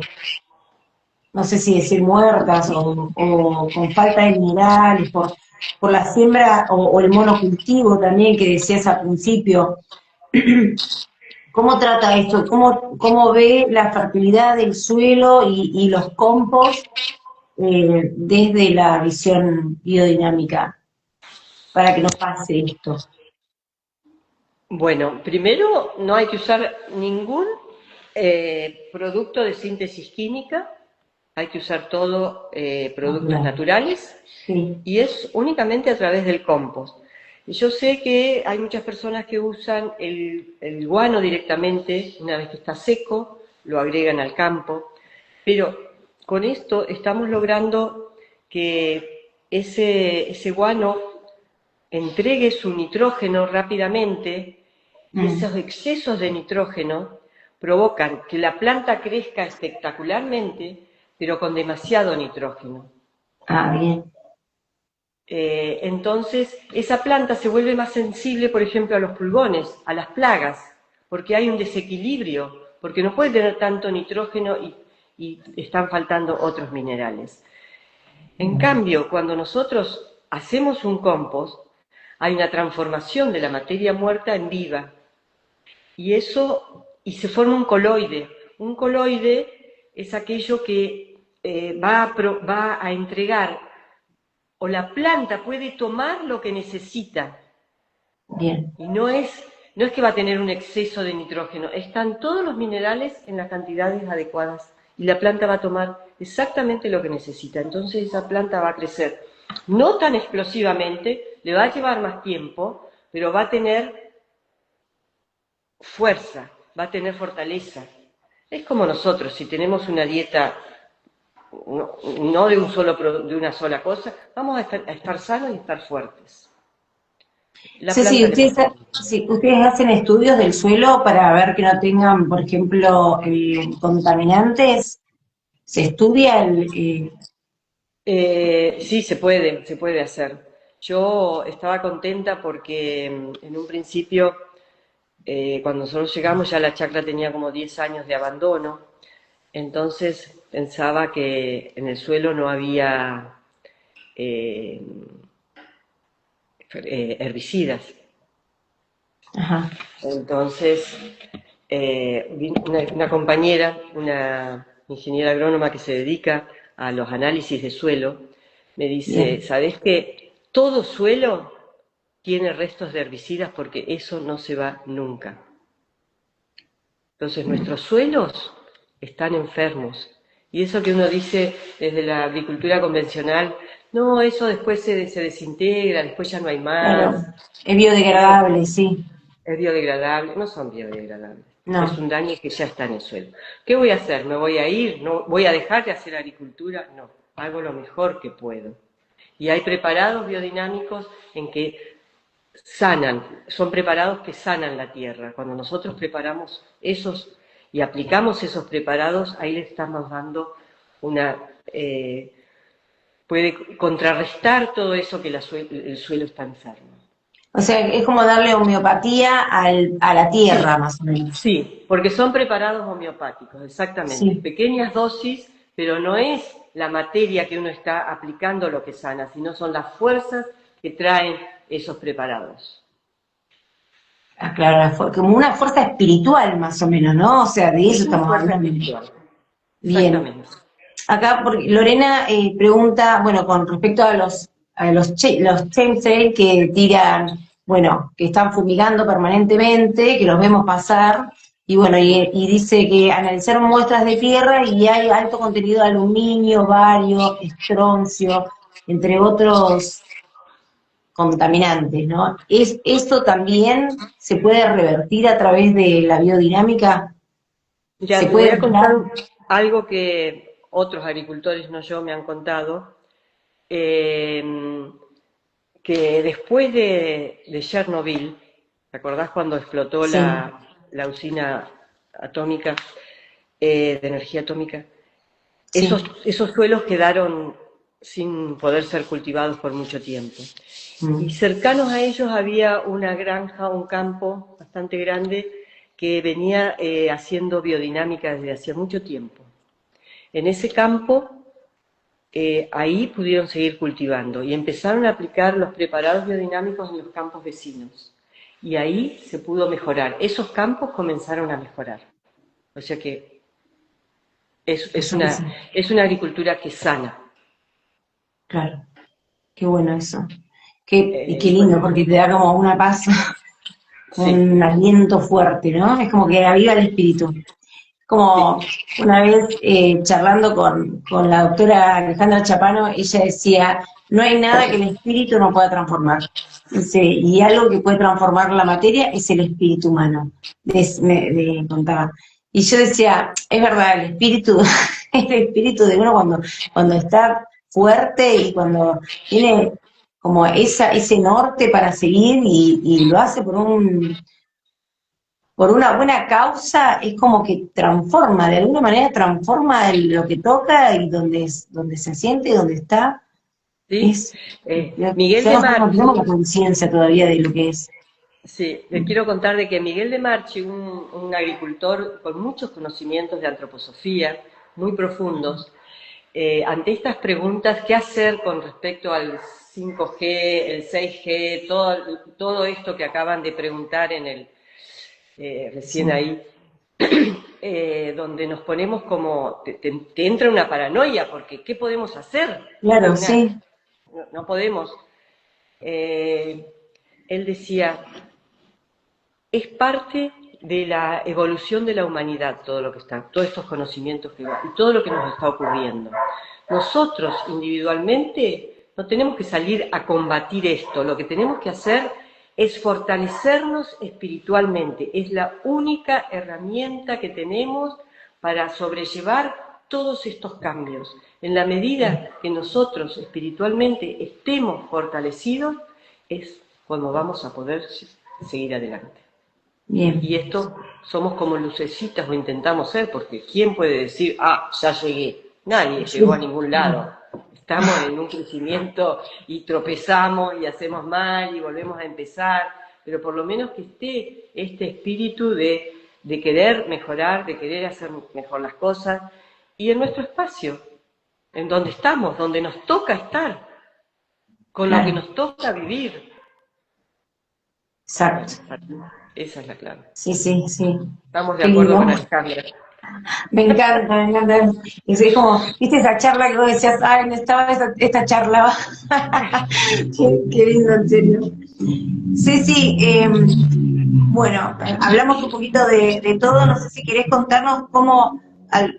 no sé si decir muertas o con falta de minerales por la siembra o el monocultivo también que decías al principio. ¿Cómo trata esto? ¿Cómo ve la fertilidad del suelo y los compost desde la visión biodinámica para que no pase esto?
Bueno, primero no hay que usar ningún producto de síntesis química, hay que usar todo productos
Natural.
naturales
Sí.
y es únicamente a través del compost. Y yo sé que hay muchas personas que usan el guano directamente, una vez que está seco, lo agregan al campo, pero con esto estamos logrando que ese guano entregue su nitrógeno rápidamente y
Mm.
esos excesos de nitrógeno provocan que la planta crezca espectacularmente, pero con demasiado nitrógeno.
Ah, bien.
Entonces, esa planta se vuelve más sensible, por ejemplo, a los pulgones, a las plagas, porque hay un desequilibrio, porque no puede tener tanto nitrógeno y están faltando otros minerales. En cambio, cuando nosotros hacemos un compost, hay una transformación de la materia muerta en viva. Y se forma un coloide. Un coloide es aquello que va a entregar, o la planta puede tomar lo que necesita.
Bien.
Y no es que va a tener un exceso de nitrógeno, están todos los minerales en las cantidades adecuadas y la planta va a tomar exactamente lo que necesita. Entonces esa planta va a crecer no tan explosivamente, le va a llevar más tiempo, pero va a tener fuerza, va a tener fortaleza. Es como nosotros, si tenemos una dieta no de una sola cosa, vamos a estar sanos y estar fuertes. La
Ceci,
planta le pasa lo mismo.
sí, ustedes hacen estudios del suelo para ver que no tengan, por ejemplo, contaminantes. ¿Se estudia
Sí, se puede hacer. Yo estaba contenta porque en un principio, cuando nosotros llegamos, ya la chacra tenía como 10 años de abandono, entonces pensaba que en el suelo no había eh, herbicidas.
Ajá,
Entonces, una compañera, una ingeniera agrónoma que se dedica a los análisis de suelo, me dice,
bien,
¿sabés que todo suelo tiene restos de herbicidas porque eso no se va nunca? Entonces, nuestros suelos están enfermos. Y eso que uno dice desde la agricultura convencional, no, eso después se desintegra, después ya no hay más.
claro. Es
No,
biodegradable, sí.
es biodegradable, no son biodegradables. Es
No.
un daño que ya está en el suelo. ¿Qué voy a hacer? ¿Me voy a ir? ¿No voy a dejar de hacer agricultura? No, hago lo mejor que puedo. Y hay preparados biodinámicos en que son preparados que sanan la tierra. Cuando nosotros preparamos esos y aplicamos esos preparados, ahí le estamos dando una... puede contrarrestar todo eso que el suelo está enfermo.
O sea, es como darle homeopatía a la tierra,
Sí,
más o menos.
sí, porque son preparados homeopáticos, exactamente.
Sí.
Pequeñas dosis, pero no es la materia que uno está aplicando lo que sana, sino son las fuerzas que traen esos preparados.
claro, como una fuerza espiritual más o menos, ¿no? O sea, de
Es
eso
una
estamos
fuerza
hablando.
espiritual,
Bien.
exactamente.
Acá Lorena pregunta, bueno, con respecto a los chemtrails que tiran, bueno, que están fumigando permanentemente, que los vemos pasar, y bueno, y dice que analizaron muestras de tierra y hay alto contenido de aluminio, bario, estroncio, entre otros contaminantes, ¿no? ¿Esto también se puede revertir a través de la biodinámica? ¿Se
Ya te voy
puede
a
dar?
contar algo que otros agricultores, no yo, me han contado, eh, que después de Chernobyl, ¿te acordás cuando explotó
Sí,
la usina atómica, de energía atómica?
sí.
Esos suelos quedaron sin poder ser cultivados por mucho tiempo. Y
Mm.
cercanos a ellos había una granja, un campo bastante grande que venía haciendo biodinámica desde hacía mucho tiempo. En ese campo, ahí pudieron seguir cultivando y empezaron a aplicar los preparados biodinámicos en los campos vecinos. Y ahí se pudo mejorar. Esos campos comenzaron a mejorar. O sea que es,
O
es
sea que
una,
sí,
es una agricultura que sana.
claro. Qué bueno eso. Y qué
Y bueno,
lindo, porque te da como una paz,
sí,
un aliento fuerte, ¿no? Es como que aviva el espíritu.
sí,
Como una vez charlando con la doctora Alejandra Chapano, ella decía, no hay nada que el espíritu no pueda transformar. Dice, y algo que puede transformar la materia es el espíritu humano, me contaba. Y yo decía, es verdad, el espíritu de uno cuando está fuerte y cuando tiene como ese norte para seguir y lo hace por una buena causa, es como que transforma, de alguna manera transforma lo que toca y donde se siente y donde está.
sí.
Es,
Miguel
quizás
de
nosotros no tenemos la
Marchi,
conciencia todavía de lo que es.
sí, les quiero contar de que Miguel de Marchi, un agricultor con muchos conocimientos de antroposofía, muy profundos, ante estas preguntas, ¿qué hacer con respecto al 5G, el 6G, todo esto que acaban de preguntar en recién
Sí,
ahí, donde nos ponemos como, te entra una paranoia, porque ¿qué podemos hacer?
claro,
Una,
sí,
no podemos. Eh, Él decía, es parte de la evolución de la humanidad todo lo que está, todos estos conocimientos que va, y todo lo que nos está ocurriendo. Nosotros individualmente no tenemos que salir a combatir esto, lo que tenemos que hacer es fortalecernos espiritualmente, es la única herramienta que tenemos para sobrellevar todos estos cambios. En la medida que nosotros espiritualmente estemos fortalecidos, es cuando vamos a poder seguir adelante. Y
bien.
esto somos como lucecitas o intentamos ser, porque ¿quién puede decir, ya llegué? Nadie llegó a
Sí,
ningún lado. Estamos en un crecimiento y tropezamos y hacemos mal y volvemos a empezar, pero por lo menos que esté este espíritu de querer mejorar, de querer hacer mejor las cosas, y en nuestro espacio, en donde estamos, donde nos toca estar, con lo que
claro,
nos toca vivir. Bueno,
exacto.
esa es la clave.
Sí, sí, sí.
Estamos de
Qué
acuerdo
lindo.
con Alejandra.
Me encanta, me encanta. Es como, viste esa charla que vos decías, ay, no estaba esta charla. Qué lindo, en serio. Sí, sí, bueno, hablamos un poquito de todo, no sé si querés contarnos cómo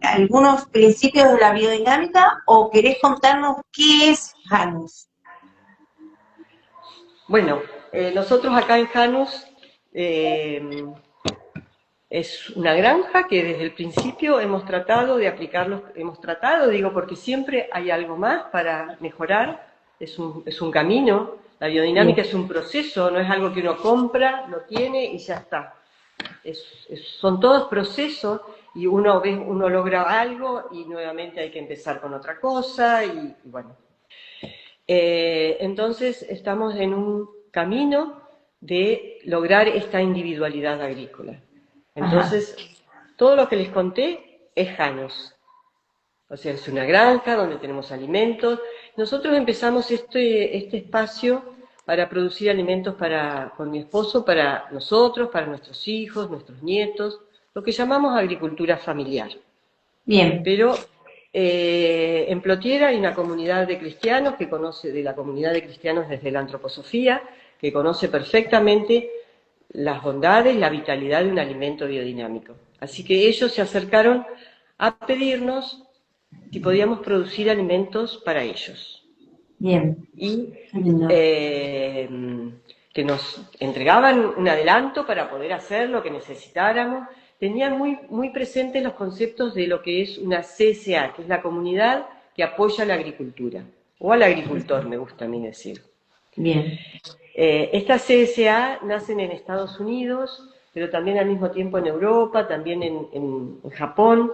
algunos principios de la biodinámica o querés contarnos qué es Janus.
Bueno, nosotros acá en Janus es una granja que desde el principio hemos tratado de aplicarlos, hemos tratado, digo, porque siempre hay algo más para mejorar, es un camino, la biodinámica
Bien,
es un proceso, no es algo que uno compra, lo tiene y ya está. Son todos procesos y uno logra algo y nuevamente hay que empezar con otra cosa y bueno, entonces estamos en un camino de lograr esta individualidad agrícola.
ajá,
Entonces, todo lo que les conté es Janus, o sea, es una granja donde tenemos alimentos. Nosotros empezamos este espacio para producir alimentos con mi esposo, para nosotros, para nuestros hijos, nuestros nietos, lo que llamamos agricultura familiar.
Bien,
Pero en Plotier hay una comunidad de cristianos que conoce, de la comunidad de cristianos desde la antroposofía, que conoce perfectamente las bondades, la vitalidad de un alimento biodinámico. Así que ellos se acercaron a pedirnos si podíamos producir alimentos para ellos.
bien.
Y
Qué lindo.
que nos entregaban un adelanto para poder hacer lo que necesitáramos. Tenían muy presentes los conceptos de lo que es una CSA, que es la comunidad que apoya la agricultura, o al agricultor, me gusta a mí decir.
Bien,
Estas CSA nacen en Estados Unidos, pero también al mismo tiempo en Europa, también en Japón,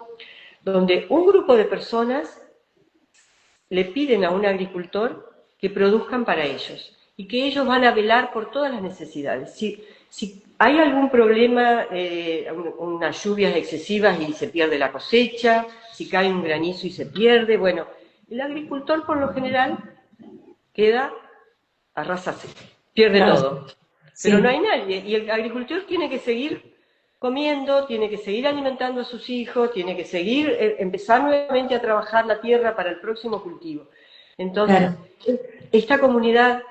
donde un grupo de personas le piden a un agricultor que produzcan para ellos y que ellos van a velar por todas las necesidades. Si hay algún problema, unas lluvias excesivas y se pierde la cosecha, si cae un granizo y se pierde, bueno, el agricultor por lo general queda a ras seca, pierde
claro,
todo.
sí,
Pero no hay nadie y el agricultor tiene que seguir comiendo, tiene que seguir alimentando a sus hijos, tiene que seguir, empezar nuevamente a trabajar la tierra para el próximo cultivo. Entonces,
claro,
esta comunidad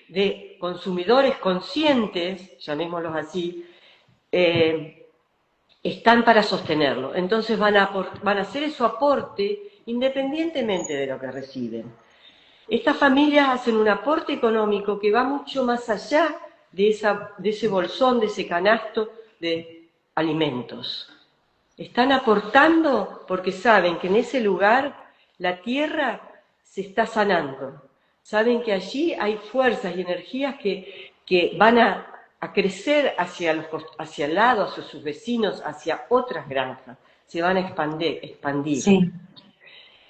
de consumidores conscientes, llamémoslos así, están para sostenerlo. Entonces van a hacer su aporte independientemente de lo que reciben. Estas familias hacen un aporte económico que va mucho más allá de ese bolsón, de ese canasto de alimentos. Están aportando porque saben que en ese lugar la tierra se está sanando. Saben que allí hay fuerzas y energías que van a crecer hacia el lado, hacia sus vecinos, hacia otras granjas. Se van a expandir.
sí,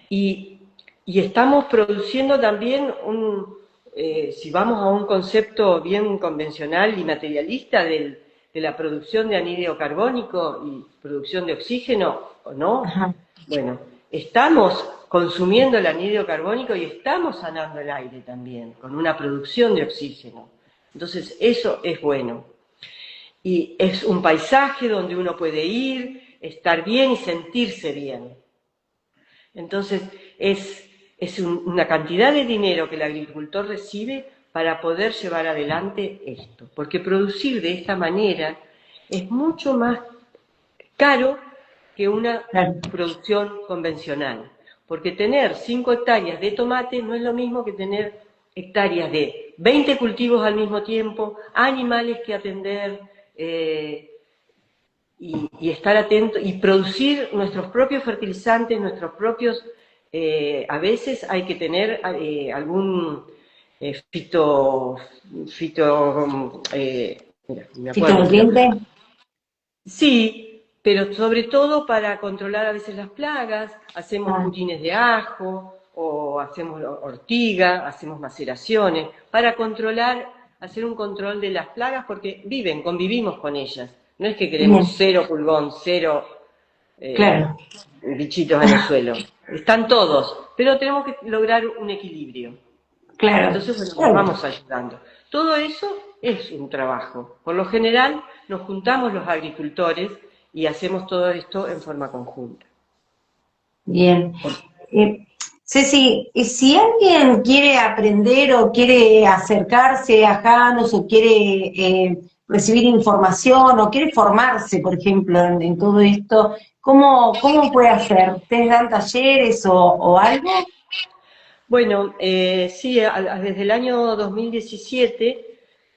Y estamos produciendo también si vamos a un concepto bien convencional y materialista de la producción de anhídrido carbónico y producción de oxígeno, ¿o no?
ajá,
Bueno, estamos consumiendo el anhídrido carbónico y estamos sanando el aire también, con una producción de oxígeno. Entonces, eso es bueno. Y es un paisaje donde uno puede ir, estar bien y sentirse bien. Entonces, es una cantidad de dinero que el agricultor recibe para poder llevar adelante esto. Porque producir de esta manera es mucho más caro que una
claro,
producción convencional. Porque tener 5 hectáreas de tomate no es lo mismo que tener hectáreas de 20 cultivos al mismo tiempo, animales que atender, y estar atento y producir nuestros propios fertilizantes, nuestros propios, a veces hay que tener algún fito, mira, me acuerdo, pero
fitonutriente,
sí, pero sobre todo para controlar a veces las plagas, hacemos
ah,
purines de ajo o hacemos ortiga, hacemos maceraciones, para controlar, hacer un control de las plagas porque convivimos con ellas. No es que queremos
bien,
cero pulgón, cero
claro,
bichitos en el suelo. Están todos, pero tenemos que lograr un equilibrio.
claro,
Entonces, bueno, nos
claro,
vamos ayudando. Todo eso es un trabajo. Por lo general, nos juntamos los agricultores y hacemos todo esto en forma conjunta.
bien. Eh, Ceci, si alguien quiere aprender o quiere acercarse a Janus o quiere recibir información o quiere formarse, por ejemplo, en todo esto, ¿cómo puede hacer? ¿Ustedes dan talleres o algo?
Bueno, sí, desde el año 2017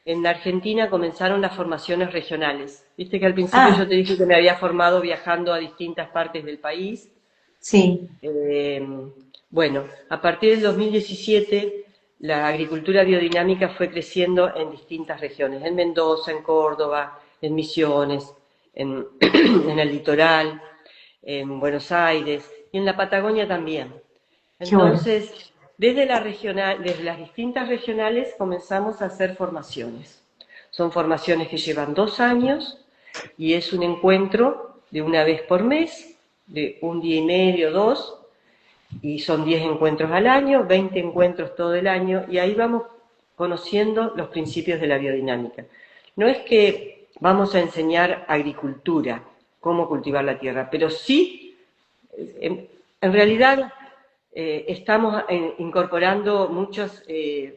en Argentina comenzaron las formaciones regionales. Viste que al principio
Ah,
yo te dije que me había formado viajando a distintas partes del país.
sí,
Eh, bueno, a partir del 2017 la agricultura biodinámica fue creciendo en distintas regiones, en Mendoza, en Córdoba, en Misiones, en el litoral, en Buenos Aires y en la Patagonia también.
qué bueno.
Entonces, desde las distintas regionales comenzamos a hacer formaciones. Son formaciones que llevan 2 años y es un encuentro de una vez por mes, de un día y medio, 2, y son 10 encuentros al año, 20 encuentros todo el año, y ahí vamos conociendo los principios de la biodinámica. No es que vamos a enseñar agricultura, cómo cultivar la tierra, pero sí, en realidad, estamos incorporando muchos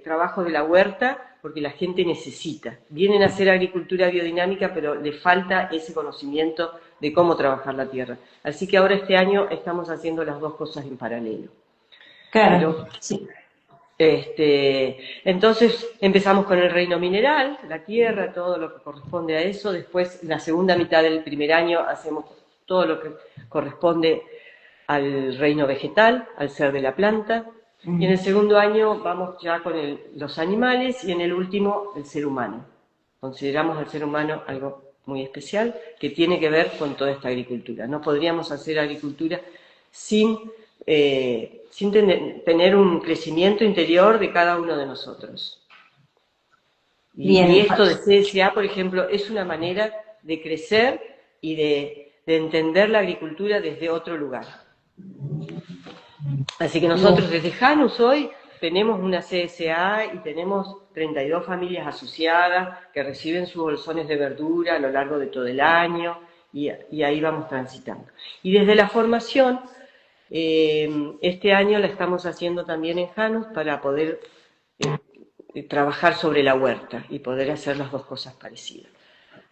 trabajos de la huerta porque la gente necesita. Vienen a hacer agricultura biodinámica, pero le falta ese conocimiento de cómo trabajar la tierra. Así que ahora este año estamos haciendo las dos cosas en paralelo.
Claro,
Pero,
sí.
entonces empezamos con el reino mineral, la tierra, todo lo que corresponde a eso. Después, en la segunda mitad del primer año, hacemos todo lo que corresponde al reino vegetal, al ser de la planta. Y en el segundo año vamos ya con los animales y en el último el ser humano. Consideramos al ser humano algo muy especial que tiene que ver con toda esta agricultura. No podríamos hacer agricultura sin tener un crecimiento interior de cada uno de nosotros. Y esto de CSA, por ejemplo, es una manera de crecer y de entender la agricultura desde otro lugar. Así que nosotros desde Janus hoy tenemos una CSA y tenemos 32 familias asociadas que reciben sus bolsones de verdura a lo largo de todo el año y ahí vamos transitando. Y desde la formación, este año la estamos haciendo también en Janus para poder trabajar sobre la huerta y poder hacer las dos cosas parecidas.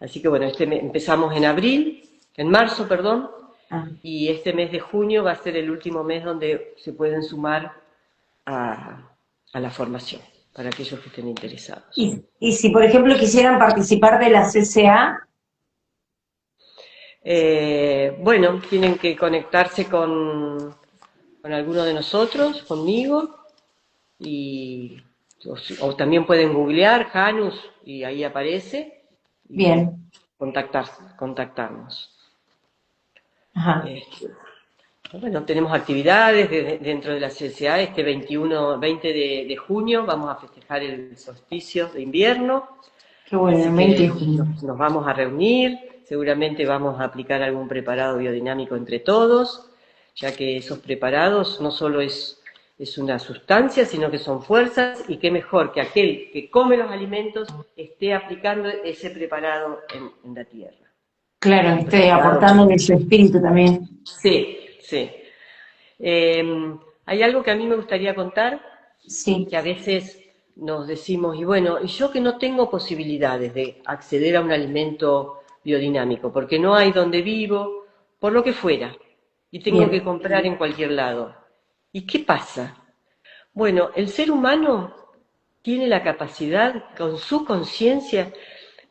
Así que bueno, empezamos en marzo, y este mes de junio va a ser el último mes donde se pueden sumar a la formación, para aquellos que estén interesados.
Y si, por ejemplo, quisieran participar de la CCA,
bueno, tienen que conectarse con alguno de nosotros, conmigo, o también pueden googlear Janus y ahí aparece.
Bien.
Contactarnos.
Ajá.
Bueno, tenemos actividades dentro de la CSA. Este 20 de junio vamos a festejar el solsticio de invierno.
Qué bueno, el 20 de junio.
Nos vamos a reunir, seguramente vamos a aplicar algún preparado biodinámico entre todos, ya que esos preparados no solo es una sustancia, sino que son fuerzas, y qué mejor que aquel que come los alimentos esté aplicando ese preparado en la tierra.
Claro, estoy aportando de su espíritu también.
Sí, sí. Hay algo que a mí me gustaría contar,
sí,
que a veces nos decimos, y bueno, y yo que no tengo posibilidades de acceder a un alimento biodinámico, porque no hay donde vivo, por lo que fuera, y tengo que comprar en cualquier lado. ¿Y qué pasa? Bueno, el ser humano tiene la capacidad, con su conciencia,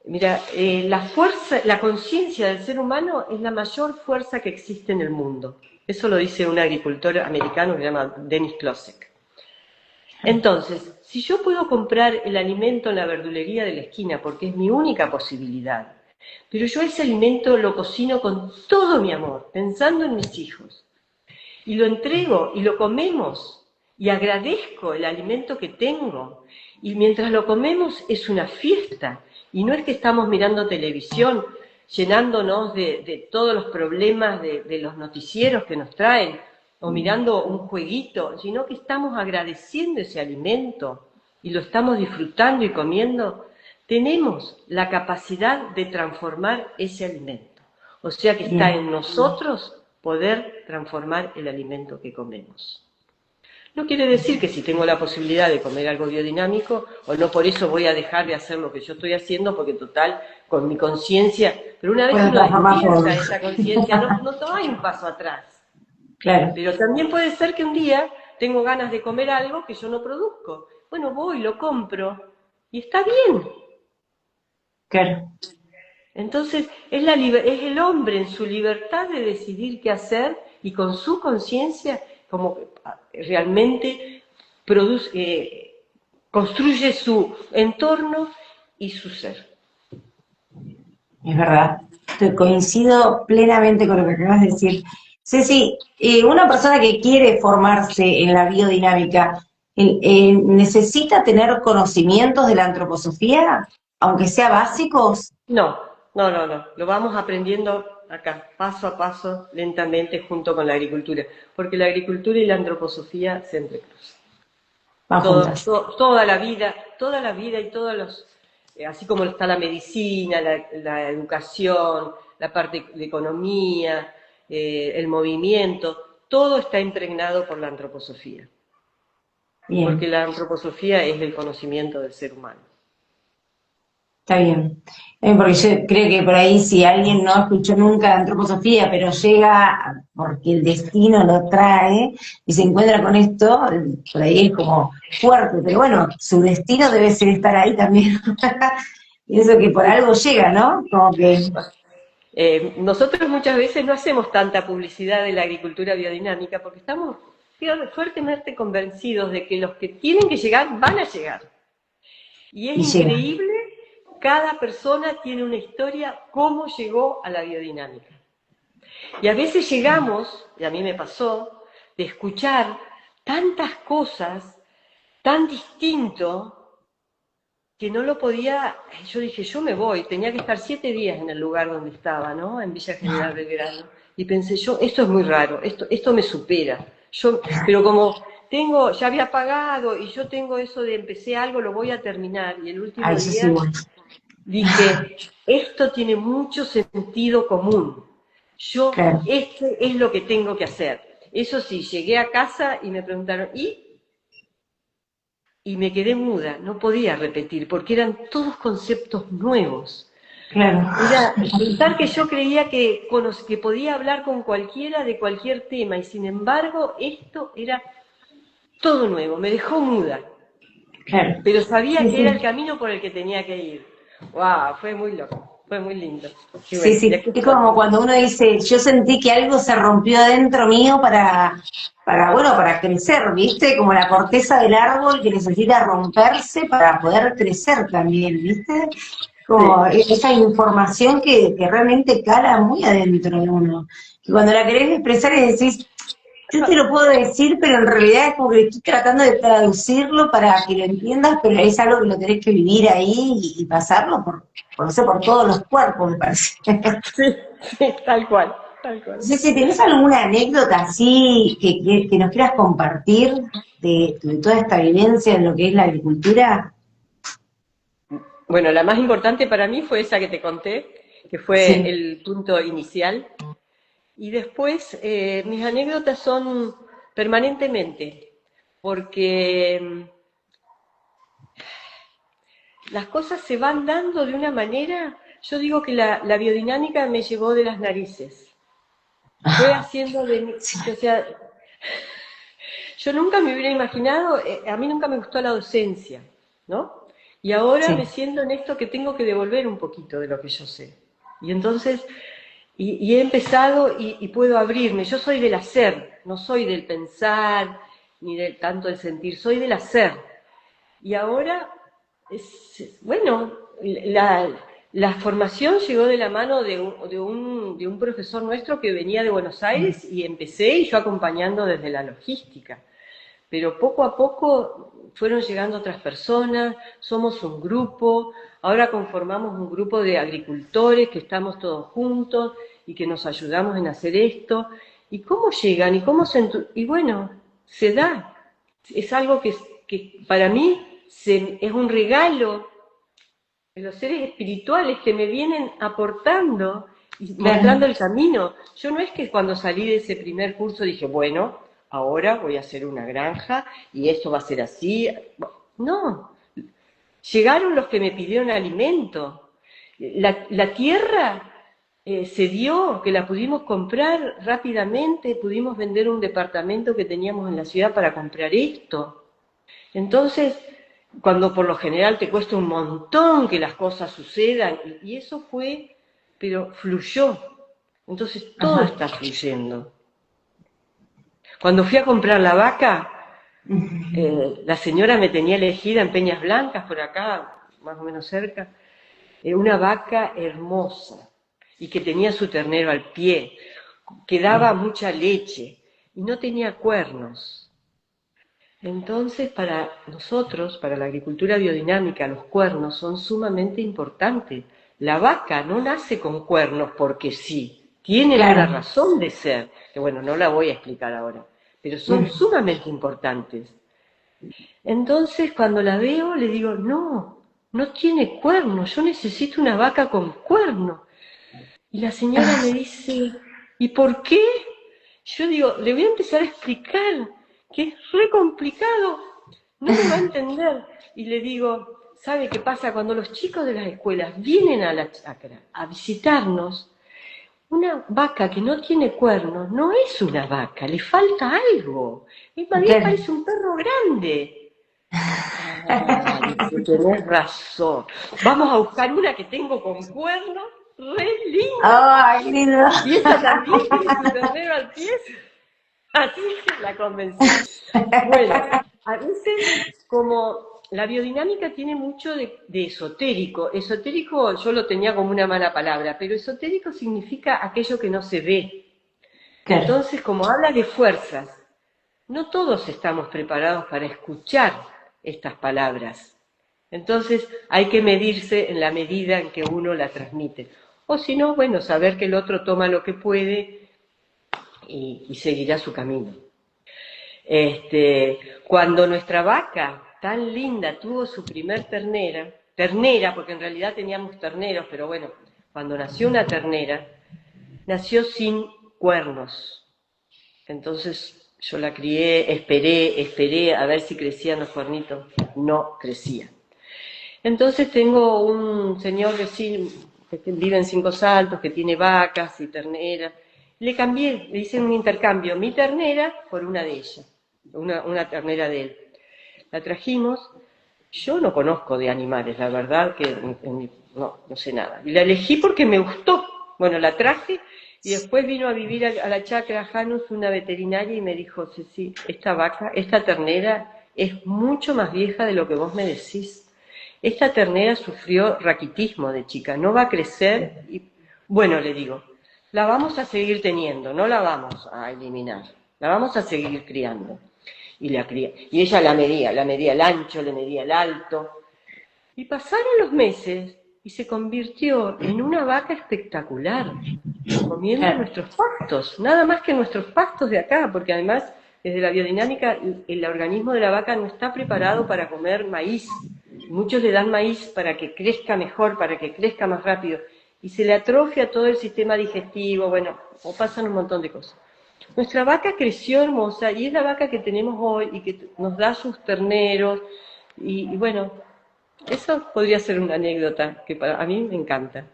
mira, la conciencia del ser humano es la mayor fuerza que existe en el mundo. Eso lo dice un agricultor americano que se llama Dennis Klosek. Entonces, si yo puedo comprar el alimento en la verdulería de la esquina, porque es mi única posibilidad, pero yo ese alimento lo cocino con todo mi amor, pensando en mis hijos, y lo entrego y lo comemos, y agradezco el alimento que tengo, y mientras lo comemos es una fiesta, y no es que estamos mirando televisión, llenándonos de todos los problemas de los noticieros que nos traen, o mirando un jueguito, sino que estamos agradeciendo ese alimento y lo estamos disfrutando y comiendo. Tenemos la capacidad de transformar ese alimento. O sea que está en nosotros poder transformar el alimento que comemos. No quiere decir que si tengo la posibilidad de comer algo biodinámico, o no por eso voy a dejar de hacer lo que yo estoy haciendo, porque total, con mi conciencia, pero una vez que uno despierta esa conciencia, no hay un paso atrás.
Claro.
Pero también puede ser que un día tengo ganas de comer algo que yo no produzco. Bueno, voy, lo compro, y está bien.
Claro.
Entonces, es el hombre en su libertad de decidir qué hacer, y con su conciencia, como realmente construye su entorno y su ser.
Es verdad, coincido plenamente con lo que acabas de decir. Ceci, una persona que quiere formarse en la biodinámica, ¿necesita tener conocimientos de la antroposofía, aunque sea básicos?
No. Lo vamos aprendiendo acá, paso a paso, lentamente, junto con la agricultura, porque la agricultura y la antroposofía se entrecruzan. Toda la vida, toda la vida y todos los, así como está la medicina, la educación, la parte de economía, el movimiento, todo está impregnado por la antroposofía.
Bien,
Porque la antroposofía es el conocimiento del ser humano.
está bien. Porque yo creo que por ahí si alguien no escuchó nunca la antroposofía, pero llega porque el destino lo trae y se encuentra con esto, por ahí es como fuerte, pero bueno, su destino debe ser estar ahí también. Y eso que por algo llega, ¿no? Como que...
Nosotros muchas veces no hacemos tanta publicidad de la agricultura biodinámica porque estamos fuertemente convencidos de que los que tienen que llegar van a llegar. Y es
Y llega.
increíble, cada persona tiene una historia cómo llegó a la biodinámica. Y a veces llegamos, y a mí me pasó, de escuchar tantas cosas tan distinto que no lo podía, yo dije, yo me voy, tenía que estar 7 días en el lugar donde estaba, ¿no? En Villa General Belgrano. Y pensé yo, esto es muy raro, esto me supera. Pero como ya había pagado y yo tengo eso de empecé algo, lo voy a terminar. Y el último
Ay, eso sí,
día
bueno.
dije, esto tiene mucho sentido común.
Claro.
Este es lo que tengo que hacer. Eso sí, llegué a casa y me preguntaron, y me quedé muda, no podía repetir, porque eran todos conceptos nuevos.
Claro.
Era pensar que yo creía que podía hablar con cualquiera de cualquier tema, y sin embargo esto era todo nuevo, me dejó muda.
Claro.
Pero sabía
Sí,
que era
sí.
el camino por el que tenía que ir. ¡Wow! Fue muy loco, fue muy lindo. Y
Sí,
bueno, y
sí,
aquí
es
estoy.
como cuando uno dice, yo sentí que algo se rompió adentro mío bueno, para crecer, ¿viste? Como la corteza del árbol que necesita romperse para poder crecer también, ¿viste? Como
Sí.
esa información que realmente cala muy adentro de uno. Y cuando la querés expresar y decís, yo te lo puedo decir, pero en realidad es como que estoy tratando de traducirlo para que lo entiendas, pero es algo que lo tenés que vivir ahí y pasarlo por, no sé, por todos los cuerpos, me parece.
Sí, sí, tal cual, tal
No
cual.
sé si tenés alguna anécdota así que nos quieras compartir de toda esta vivencia en lo que es la agricultura.
Bueno, la más importante para mí fue esa que te conté, que fue
Sí,
el punto inicial. Y después mis anécdotas son permanentemente, porque las cosas se van dando de una manera, yo digo que la biodinámica me llevó de las narices, fue haciendo de mí,
sí,
o sea, yo nunca me hubiera imaginado, a mí nunca me gustó la docencia, ¿no? Y ahora me
sí,
siento en esto que tengo que devolver un poquito de lo que yo sé. Y entonces, y he empezado y puedo abrirme. Yo soy del hacer, no soy del pensar, ni del tanto del sentir, soy del hacer. Y ahora, bueno, la formación llegó de la mano de un profesor nuestro que venía de Buenos Aires y empecé y yo acompañando desde la logística. Pero poco a poco fueron llegando otras personas, somos un grupo, ahora conformamos un grupo de agricultores que estamos todos juntos y que nos ayudamos en hacer esto. ¿Y cómo llegan? Y bueno, se da. Es algo que para mí es un regalo de los seres espirituales que me vienen aportando y mostrando
claro.
el camino. Yo no es que cuando salí de ese primer curso dije, bueno, ahora voy a hacer una granja y esto va a ser así. No, llegaron los que me pidieron alimento. La tierra se dio, que la pudimos comprar rápidamente, pudimos vender un departamento que teníamos en la ciudad para comprar esto. Entonces, cuando por lo general te cuesta un montón que las cosas sucedan, y eso fue, pero fluyó. Entonces todo
Ajá.
está fluyendo. Cuando fui a comprar la vaca, la señora me tenía elegida en Peñas Blancas, por acá, más o menos cerca, una vaca hermosa y que tenía su ternero al pie, que daba mucha leche y no tenía cuernos. Entonces, para nosotros, para la agricultura biodinámica, los cuernos son sumamente importantes. La vaca no nace con cuernos porque sí, tienen una
Claro.
razón de ser, que bueno, no la voy a explicar ahora, pero son sumamente importantes. Entonces cuando la veo le digo, no, no tiene cuernos, yo necesito una vaca con cuernos. Y la señora me dice, ¿y por qué? Yo digo, le voy a empezar a explicar que es re complicado, no me va a entender. Y le digo, ¿sabe qué pasa? Cuando los chicos de las escuelas vienen a la chacra a visitarnos, una vaca que no tiene cuernos no es una vaca, le falta algo. Y más bien
Claro.
parece un perro grande. Ah, dice, tenés razón. Vamos a buscar una que tengo con cuernos, re linda.
¡Ay, qué lindo!
Y ella también tiene su ternero al pie. Así que la convencí. Bueno, a veces como la biodinámica tiene mucho de esotérico. Esotérico yo lo tenía como una mala palabra, pero esotérico significa aquello que no se ve.
Claro,
Entonces, como habla de fuerzas, no todos estamos preparados para escuchar estas palabras. Entonces hay que medirse en la medida en que uno la transmite. O si no, bueno, saber que el otro toma lo que puede y seguirá su camino. Cuando nuestra vaca tan linda tuvo su primer ternera, porque en realidad teníamos terneros, pero bueno, cuando nació una ternera, nació sin cuernos. Entonces yo la crié, esperé a ver si crecían los cuernitos. No crecían. Entonces tengo un señor vecino que vive en Cinco Saltos, que tiene vacas y terneras. Le cambié, le hice un intercambio, mi ternera por una de ellas, una ternera de él. La trajimos, yo no conozco de animales, la verdad que no sé nada. Y la elegí porque me gustó. Bueno, la traje y después vino a vivir a la chacra Janus una veterinaria y me dijo, Ceci, esta ternera es mucho más vieja de lo que vos me decís. Esta ternera sufrió raquitismo de chica, no va a crecer. Y, bueno, le digo, la vamos a seguir teniendo, no la vamos a eliminar, la vamos a seguir criando. Y la cría. Y ella la medía el ancho, le medía el alto. Y pasaron los meses y se convirtió en una vaca espectacular, comiendo
claro.
nuestros pastos, nada más que nuestros pastos de acá, porque además, desde la biodinámica, el organismo de la vaca no está preparado para comer maíz. Muchos le dan maíz para que crezca mejor, para que crezca más rápido, y se le atrofia todo el sistema digestivo, bueno, o pasan un montón de cosas. Nuestra vaca creció hermosa y es la vaca que tenemos hoy y que nos da sus terneros, y bueno, eso podría ser una anécdota que a mí me encanta.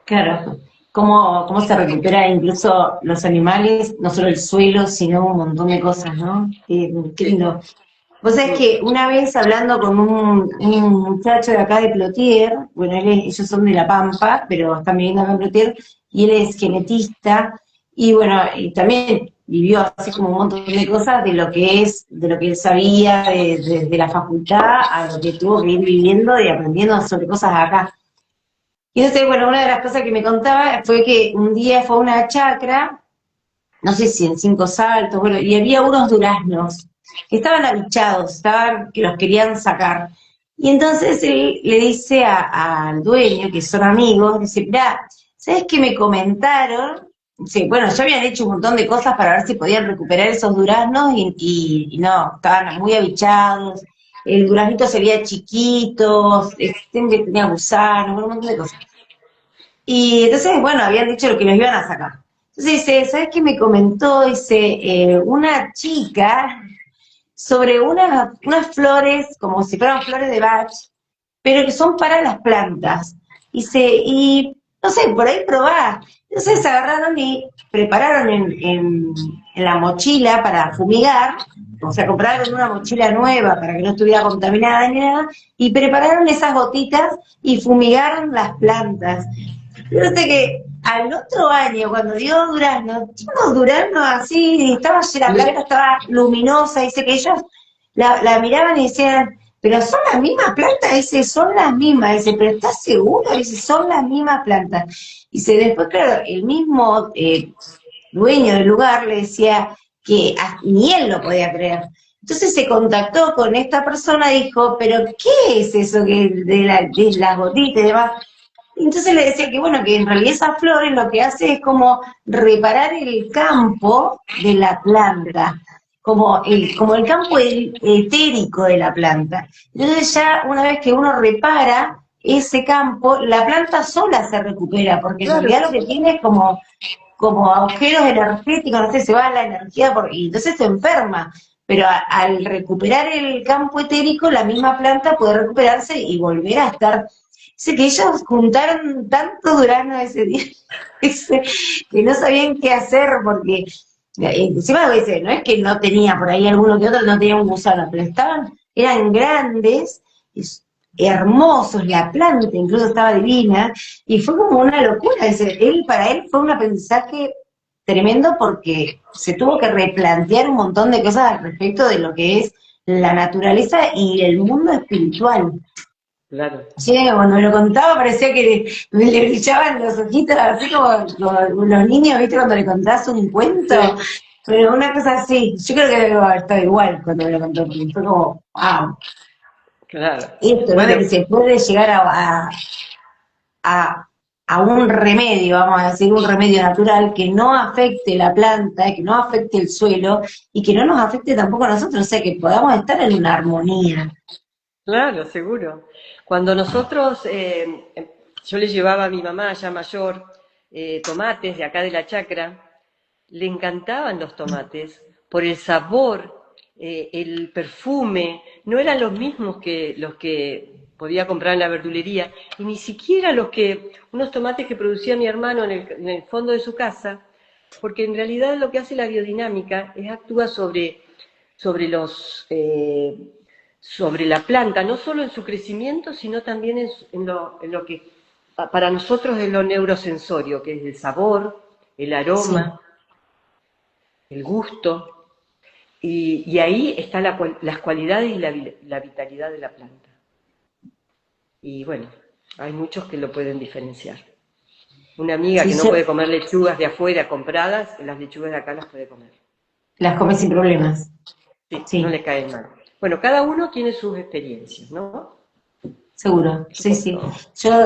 Claro, cómo se recupera incluso los animales, no solo el suelo, sino un montón de cosas, ¿no? Qué
Sí.
lindo. Vos sabés
Mm.
que una vez hablando con un muchacho de acá de Plotier, bueno, ellos son de La Pampa, pero están viviendo acá en Plotier, y él es genetista, y bueno, y también vivió así como un montón de cosas de lo que él sabía de la facultad a lo que tuvo que ir viviendo y aprendiendo sobre cosas acá. Y entonces, bueno, una de las cosas que me contaba fue que un día fue a una chacra, no sé si en Cinco Saltos, bueno, y había unos duraznos que estaban abichados, que los querían sacar. Y entonces él le dice al dueño, que son amigos, dice, mirá, ¿sabes qué me comentaron? Dice, bueno, ya habían hecho un montón de cosas para ver si podían recuperar esos duraznos y no, estaban muy abichados, el duraznito se veía chiquito, tenía gusanos, bueno, un montón de cosas. Y entonces, bueno, habían dicho lo que los iban a sacar. Entonces dice, ¿sabes qué me comentó? Dice, una chica sobre unas flores, como si fueran flores de Bach, pero que son para las plantas. Dice, y no sé, por ahí probá. Entonces agarraron y prepararon en la mochila para fumigar, o sea, compraron una mochila nueva para que no estuviera contaminada ni nada, y prepararon esas gotitas y fumigaron las plantas. Fíjate que al otro año, cuando dio durazno, unos duraznos así, la planta estaba luminosa, dice que ellos la miraban y decían, pero son las mismas plantas, dice, son las mismas, dice, pero ¿estás seguro? Dice, son las mismas plantas. Dice, después, claro, el mismo dueño del lugar le decía que ni él lo podía creer. Entonces se contactó con esta persona y dijo, pero ¿qué es eso que de las gotitas y demás? Y entonces le decía que bueno, que en realidad esas flores lo que hace es como reparar el campo de la planta. como el campo etérico de la planta. Entonces ya una vez que uno repara ese campo, la planta sola se recupera, porque en
Claro,
realidad lo que tiene es como agujeros energéticos, no sé, se va la energía y entonces se enferma. Pero al recuperar el campo etérico, la misma planta puede recuperarse y volver a estar. Dice que ellos juntaron tanto durano ese día dice, que no sabían qué hacer porque encima dice, no es que no tenía por ahí alguno que otro, no tenía un gusano, pero eran grandes, hermosos, la planta incluso estaba divina, y fue como una locura. Dice, para él fue un aprendizaje tremendo porque se tuvo que replantear un montón de cosas al respecto de lo que es la naturaleza y el mundo espiritual.
claro.
Sí, cuando me lo contaba parecía que le brillaban los ojitos, así como los niños, ¿viste? Cuando le contás un cuento,
Sí,
pero una cosa así. Yo creo que debe haber estado igual cuando me lo contó, porque fue como, wow,
claro.
esto, ¿no? De
Bueno,
que se puede llegar a, a un remedio, vamos a decir, un remedio natural que no afecte la planta, que no afecte el suelo y que no nos afecte tampoco a nosotros, o sea, que podamos estar en una armonía.
claro, seguro. Cuando nosotros, yo le llevaba a mi mamá ya mayor tomates de acá de la chacra, le encantaban los tomates por el sabor, el perfume, no eran los mismos que los que podía comprar en la verdulería, y ni siquiera unos tomates que producía mi hermano en el fondo de su casa, porque en realidad lo que hace la biodinámica es actúa sobre sobre la planta, no solo en su crecimiento, sino también en lo que para nosotros es lo neurosensorio, que es el sabor, el
Sí.
aroma, el gusto, y ahí están las cualidades y la vitalidad de la planta. Y bueno, hay muchos que lo pueden diferenciar. Una amiga
Sí,
que no
yo
puede comer lechugas de afuera compradas, las lechugas de acá las puede comer.
las come sin problemas.
Sí, no
Sí,
le caen mal. Bueno, cada uno tiene sus experiencias, ¿no?
seguro. Sí, sí.
Supongo.
Yo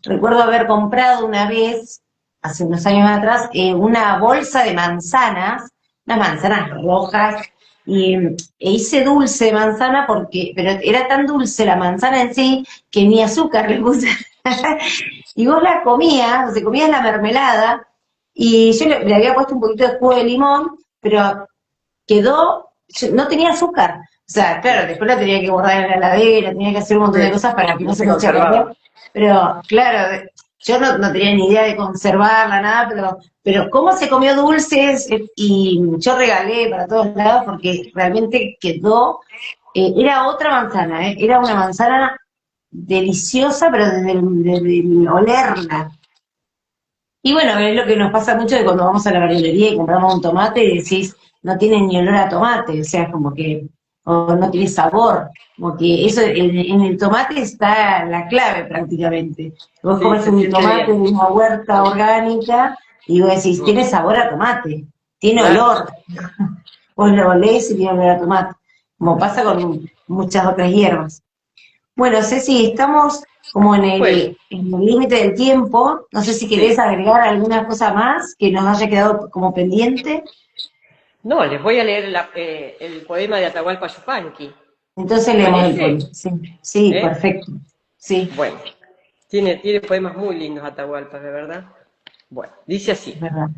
recuerdo haber comprado una vez, hace unos años atrás, una bolsa de manzanas, unas manzanas rojas, y hice dulce de manzana pero era tan dulce la manzana en sí que ni azúcar le puse. Y vos la comías, o sea, comías la mermelada, y yo le había puesto un poquito de jugo de limón, pero no tenía azúcar. O sea, claro, después la tenía que guardar en la heladera, tenía que hacer un montón de
Sí,
cosas para que no
no
se
se
me eche a perder.
conservaba.
Pero, claro, yo no tenía ni idea de conservarla, nada, pero cómo se comió dulces y yo regalé para todos lados porque realmente quedó, era otra manzana, era una manzana deliciosa, pero desde el olerla. Y bueno, es lo que nos pasa mucho de cuando vamos a la verdulería y compramos un tomate y decís, no tiene ni olor a tomate, o sea, como que, o no tiene sabor, como que eso, en el tomate está la clave prácticamente. Vos
Sí,
comes
se
un
siente
tomate de
bien.
una huerta orgánica y vos decís,
Mm,
tiene sabor a tomate, tiene
claro,
olor, vos lo olés y tiene olor a tomate, como pasa con muchas otras hierbas. Bueno, Ceci, estamos como en
bueno,
el límite del tiempo. No sé si querés
sí.
agregar alguna cosa más que nos haya quedado como pendiente.
No, les voy a leer el poema de Atahualpa Yupanqui.
Entonces
¿Les
leemos el poema.
parece?
Sí, sí,
¿Eh?
perfecto. Sí,
Bueno, tiene poemas muy lindos Atahualpa, de verdad. Bueno, dice así.
es verdad.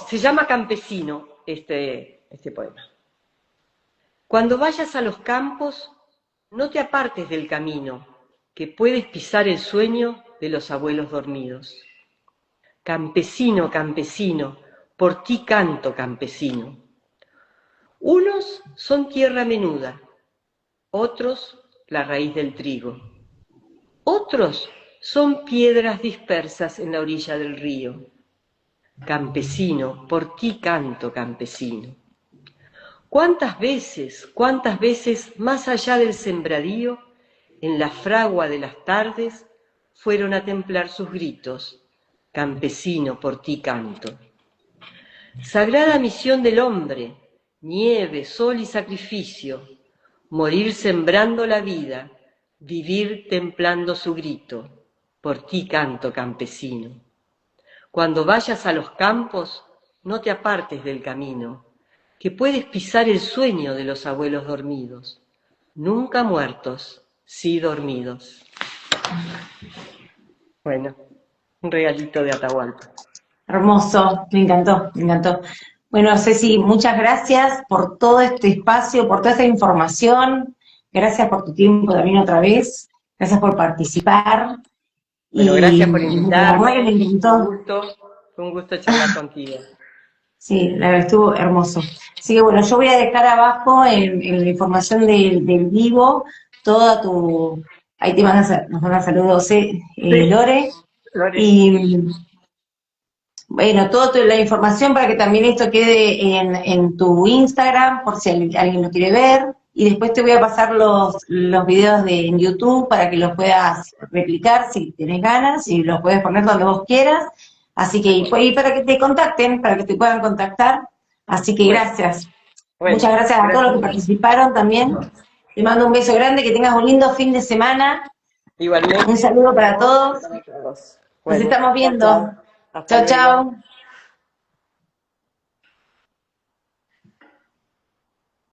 Se llama Campesino este poema. Cuando vayas a los campos, no te apartes del camino, que puedes pisar el sueño de los abuelos dormidos. Campesino, campesino, por ti canto, campesino. Unos son tierra menuda, otros la raíz del trigo. Otros son piedras dispersas en la orilla del río. Campesino, por ti canto, campesino. Cuántas veces, más allá del sembradío, en la fragua de las tardes, fueron a templar sus gritos? Campesino, por ti canto. Sagrada misión del hombre, nieve, sol y sacrificio, morir sembrando la vida, vivir templando su grito. Por ti canto, campesino. Cuando vayas a los campos, no te apartes del camino, que puedes pisar el sueño de los abuelos dormidos, nunca muertos, sí dormidos. Bueno, un regalito de Atahualpa.
Hermoso, me encantó, me encantó. Bueno, Ceci, muchas gracias por todo este espacio, por toda esta información. Gracias por tu tiempo también otra vez. Gracias por participar.
Bueno, gracias por
La verdad que me
invitarme.
encantó.
Fue un gusto charlar contigo.
Sí, la verdad estuvo hermoso. Así que bueno, yo voy a dejar abajo en la información del vivo toda tu... Ahí te nos manda saludos,
Sí,
Lore.
Lore.
Y bueno, toda la información para que también esto quede en tu Instagram, por si alguien lo quiere ver. Y después te voy a pasar los videos en YouTube para que los puedas replicar si tenés ganas y los puedes poner donde vos quieras. Así que, y para que te contacten, para que te puedan contactar. Así que
Bueno,
gracias.
bueno,
Muchas gracias a todos los que
gracias.
participaron también. Te mando un beso grande, que tengas un lindo fin de semana. Un
Igualmente,
saludo para todos.
para todos.
Nos
Bueno,
estamos
chao,
viendo.
chao. Hasta
Chao,
luego.
chao.